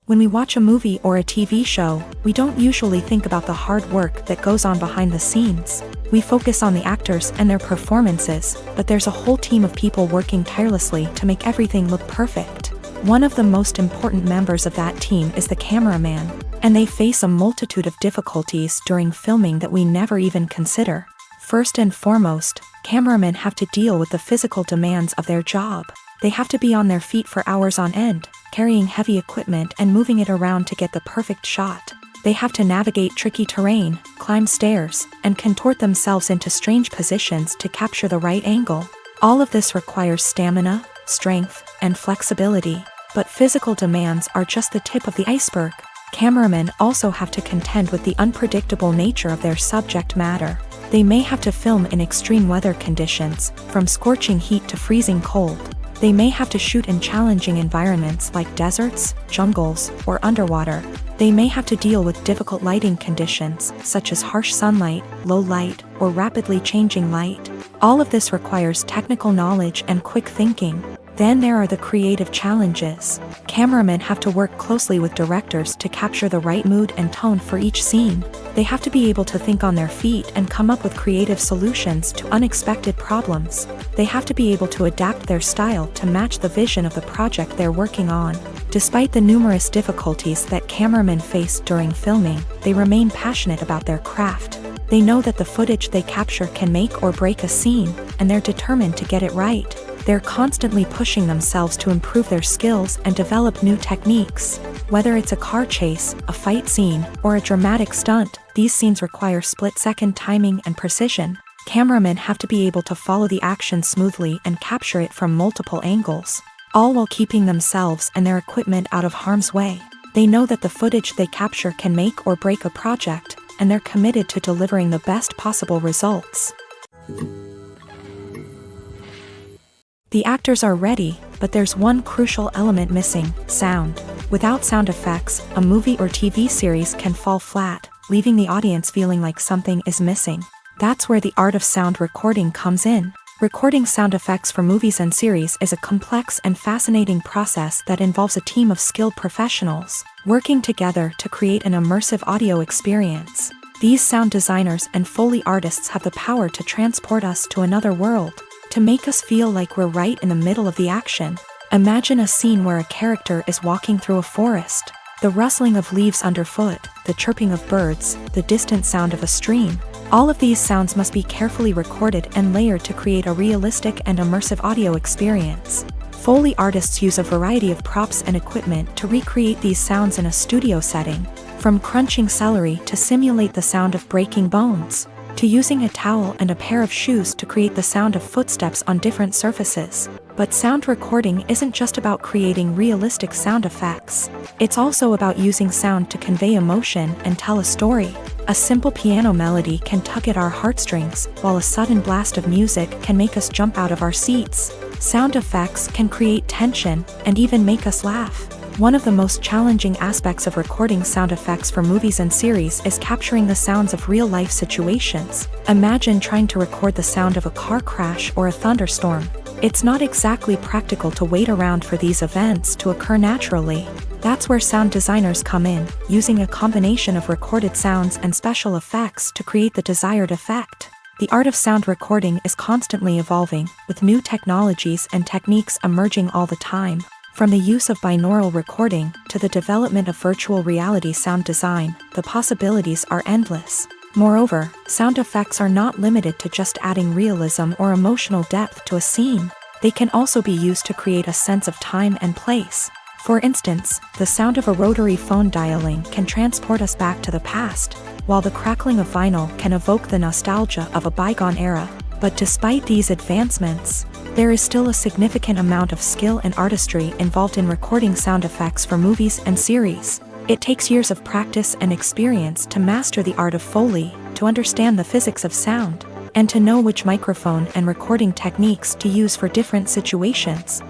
When we watch a movie or a TV show, we don't usually think about the hard work that goes on behind the scenes. We focus on the actors and their performances, but there's a whole team of people working tirelessly to make everything look perfect. One of the most important members of that team is the cameraman, and they face a multitude of difficulties during filming that we never even consider. First and foremost, cameramen have to deal with the physical demands of their job. They have to be on their feet for hours on end, carrying heavy equipment and moving it around to get the perfect shot. They have to navigate tricky terrain, climb stairs, and contort themselves into strange positions to capture the right angle. All of this requires stamina, strength, and flexibility. But physical demands are just the tip of the iceberg. Cameramen also have to contend with the unpredictable nature of their subject matter. They may have to film in extreme weather conditions, from scorching heat to freezing cold. They may have to shoot in challenging environments like deserts, jungles, or underwater. They may have to deal with difficult lighting conditions, such as harsh sunlight, low light, or rapidly changing light. All of this requires technical knowledge and quick thinking. Then there are the creative challenges. Cameramen have to work closely with directors to capture the right mood and tone for each scene. They have to be able to think on their feet and come up with creative solutions to unexpected problems. They have to be able to adapt their style to match the vision of the project they're working on. Despite the numerous difficulties that cameramen face during filming, they remain passionate about their craft. They know that the footage they capture can make or break a scene, and they're determined to get it right. They're constantly pushing themselves to improve their skills and develop new techniques. Whether it's a car chase, a fight scene, or a dramatic stunt, these scenes require split-second timing and precision. Cameramen have to be able to follow the action smoothly and capture it from multiple angles, all while keeping themselves and their equipment out of harm's way. They know that the footage they capture can make or break a project, and they're committed to delivering the best possible results. The actors are ready, but there's one crucial element missing: sound. Without sound effects, a movie or TV series can fall flat, leaving the audience feeling like something is missing. That's where the art of sound recording comes in. Recording sound effects for movies and series is a complex and fascinating process that involves a team of skilled professionals working together to create an immersive audio experience. These sound designers and Foley artists have the power to transport us to another world, to make us feel like we're right in the middle of the action. Imagine a scene where a character is walking through a forest. The rustling of leaves underfoot, the chirping of birds, the distant sound of a stream. All of these sounds must be carefully recorded and layered to create a realistic and immersive audio experience. Foley artists use a variety of props and equipment to recreate these sounds in a studio setting, from crunching celery to simulate the sound of breaking bones, to using a towel and a pair of shoes to create the sound of footsteps on different surfaces. But sound recording isn't just about creating realistic sound effects. It's also about using sound to convey emotion and tell a story. A simple piano melody can tug at our heartstrings, while a sudden blast of music can make us jump out of our seats. Sound effects can create tension and even make us laugh. One of the most challenging aspects of recording sound effects for movies and series is capturing the sounds of real-life situations. Imagine trying to record the sound of a car crash or a thunderstorm. It's not exactly practical to wait around for these events to occur naturally. That's where sound designers come in, using a combination of recorded sounds and special effects to create the desired effect. The art of sound recording is constantly evolving, with new technologies and techniques emerging all the time. From the use of binaural recording to the development of virtual reality sound design, the possibilities are endless. Moreover, sound effects are not limited to just adding realism or emotional depth to a scene. They can also be used to create a sense of time and place. For instance, the sound of a rotary phone dialing can transport us back to the past, while the crackling of vinyl can evoke the nostalgia of a bygone era. But despite these advancements, there is still a significant amount of skill and artistry involved in recording sound effects for movies and series. It takes years of practice and experience to master the art of Foley, to understand the physics of sound, and to know which microphone and recording techniques to use for different situations.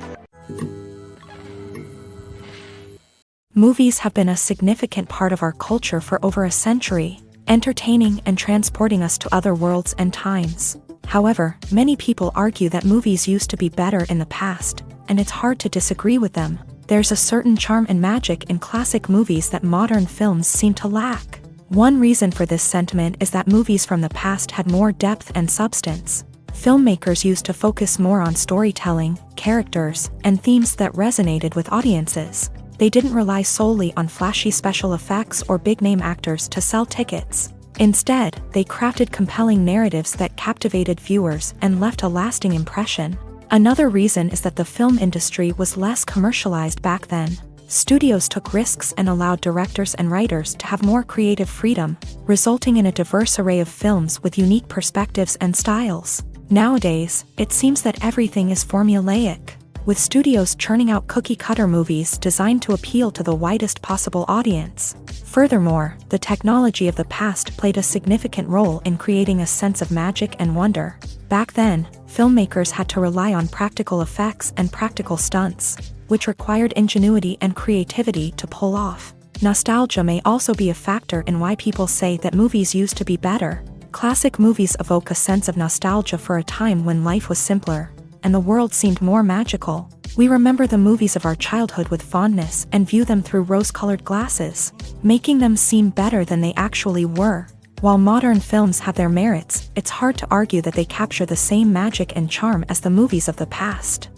Movies have been a significant part of our culture for over a century, entertaining and transporting us to other worlds and times. However, many people argue that movies used to be better in the past, and it's hard to disagree with them. There's a certain charm and magic in classic movies that modern films seem to lack. One reason for this sentiment is that movies from the past had more depth and substance. Filmmakers used to focus more on storytelling, characters, and themes that resonated with audiences. They didn't rely solely on flashy special effects or big-name actors to sell tickets. Instead, they crafted compelling narratives that captivated viewers and left a lasting impression. Another reason is that the film industry was less commercialized back then. Studios took risks and allowed directors and writers to have more creative freedom, resulting in a diverse array of films with unique perspectives and styles. Nowadays, it seems that everything is formulaic, with studios churning out cookie-cutter movies designed to appeal to the widest possible audience. Furthermore, the technology of the past played a significant role in creating a sense of magic and wonder. Back then, filmmakers had to rely on practical effects and practical stunts, which required ingenuity and creativity to pull off. Nostalgia may also be a factor in why people say that movies used to be better. Classic movies evoke a sense of nostalgia for a time when life was simpler, and the world seemed more magical. We remember the movies of our childhood with fondness and view them through rose-colored glasses, making them seem better than they actually were. While modern films have their merits, it's hard to argue that they capture the same magic and charm as the movies of the past.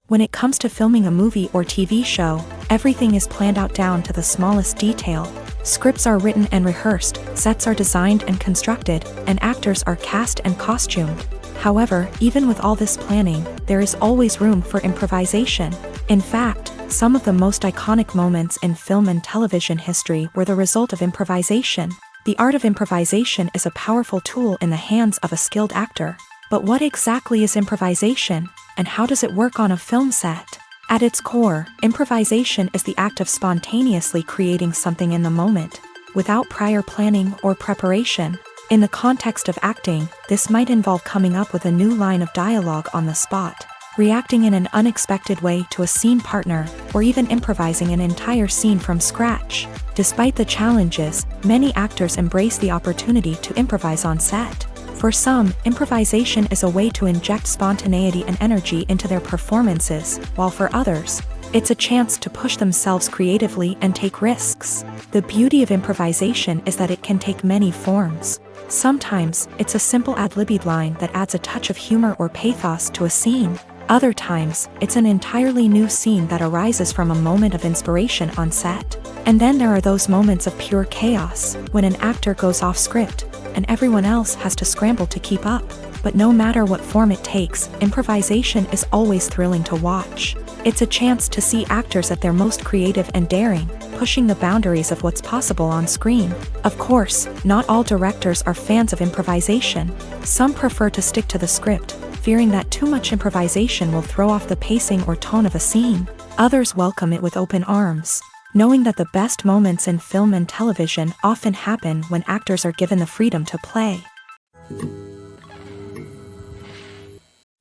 When it comes to filming a movie or TV show, everything is planned out down to the smallest detail. Scripts are written and rehearsed, sets are designed and constructed, and actors are cast and costumed. However, even with all this planning, there is always room for improvisation. In fact, some of the most iconic moments in film and television history were the result of improvisation. The art of improvisation is a powerful tool in the hands of a skilled actor. But what exactly is improvisation, and how does it work on a film set? At its core, improvisation is the act of spontaneously creating something in the moment, without prior planning or preparation. In the context of acting, this might involve coming up with a new line of dialogue on the spot, reacting in an unexpected way to a scene partner, or even improvising an entire scene from scratch. Despite the challenges, many actors embrace the opportunity to improvise on set. For some, improvisation is a way to inject spontaneity and energy into their performances, while for others, it's a chance to push themselves creatively and take risks. The beauty of improvisation is that it can take many forms. Sometimes, it's a simple ad-libbed line that adds a touch of humor or pathos to a scene. Other times, it's an entirely new scene that arises from a moment of inspiration on set. And then there are those moments of pure chaos, when an actor goes off script, and everyone else has to scramble to keep up. But no matter what form it takes, improvisation is always thrilling to watch. It's a chance to see actors at their most creative and daring, pushing the boundaries of what's possible on screen. Of course, not all directors are fans of improvisation. Some prefer to stick to the script, fearing that too much improvisation will throw off the pacing or tone of a scene. Others welcome it with open arms, knowing that the best moments in film and television often happen when actors are given the freedom to play.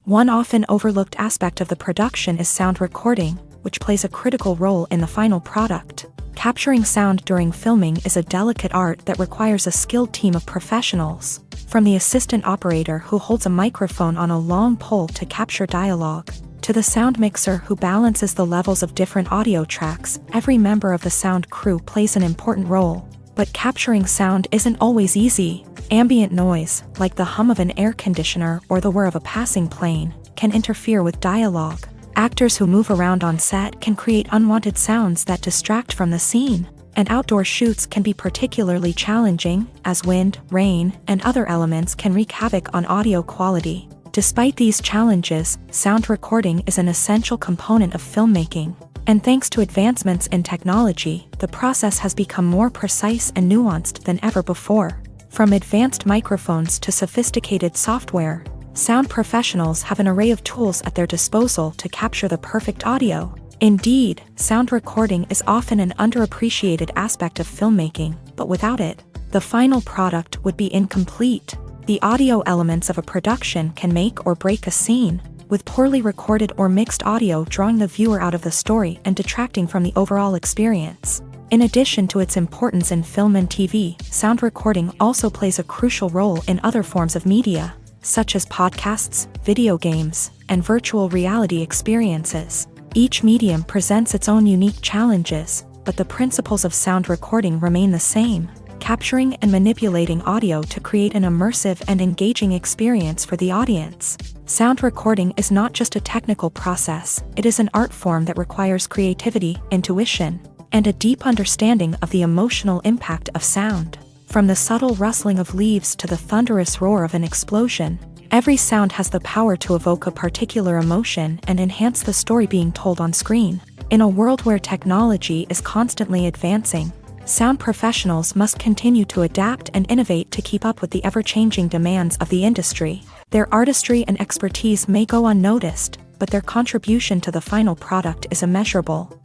One often overlooked aspect of the production is sound recording, which plays a critical role in the final product. Capturing sound during filming is a delicate art that requires a skilled team of professionals. From the assistant operator who holds a microphone on a long pole to capture dialogue, to the sound mixer who balances the levels of different audio tracks, every member of the sound crew plays an important role. But capturing sound isn't always easy. Ambient noise, like the hum of an air conditioner or the whir of a passing plane, can interfere with dialogue. Actors who move around on set can create unwanted sounds that distract from the scene. And outdoor shoots can be particularly challenging, as wind, rain, and other elements can wreak havoc on audio quality. Despite these challenges, sound recording is an essential component of filmmaking. And thanks to advancements in technology, the process has become more precise and nuanced than ever before. From advanced microphones to sophisticated software, sound professionals have an array of tools at their disposal to capture the perfect audio. Indeed, sound recording is often an underappreciated aspect of filmmaking, but without it, the final product would be incomplete. The audio elements of a production can make or break a scene, with poorly recorded or mixed audio drawing the viewer out of the story and detracting from the overall experience. In addition to its importance in film and TV, sound recording also plays a crucial role in other forms of media, such as podcasts, video games, and virtual reality experiences. Each medium presents its own unique challenges, but the principles of sound recording remain the same: capturing and manipulating audio to create an immersive and engaging experience for the audience. Sound recording is not just a technical process, it is an art form that requires creativity, intuition, and a deep understanding of the emotional impact of sound. From the subtle rustling of leaves to the thunderous roar of an explosion, every sound has the power to evoke a particular emotion and enhance the story being told on screen. In a world where technology is constantly advancing, sound professionals must continue to adapt and innovate to keep up with the ever-changing demands of the industry. Their artistry and expertise may go unnoticed, but their contribution to the final product is immeasurable.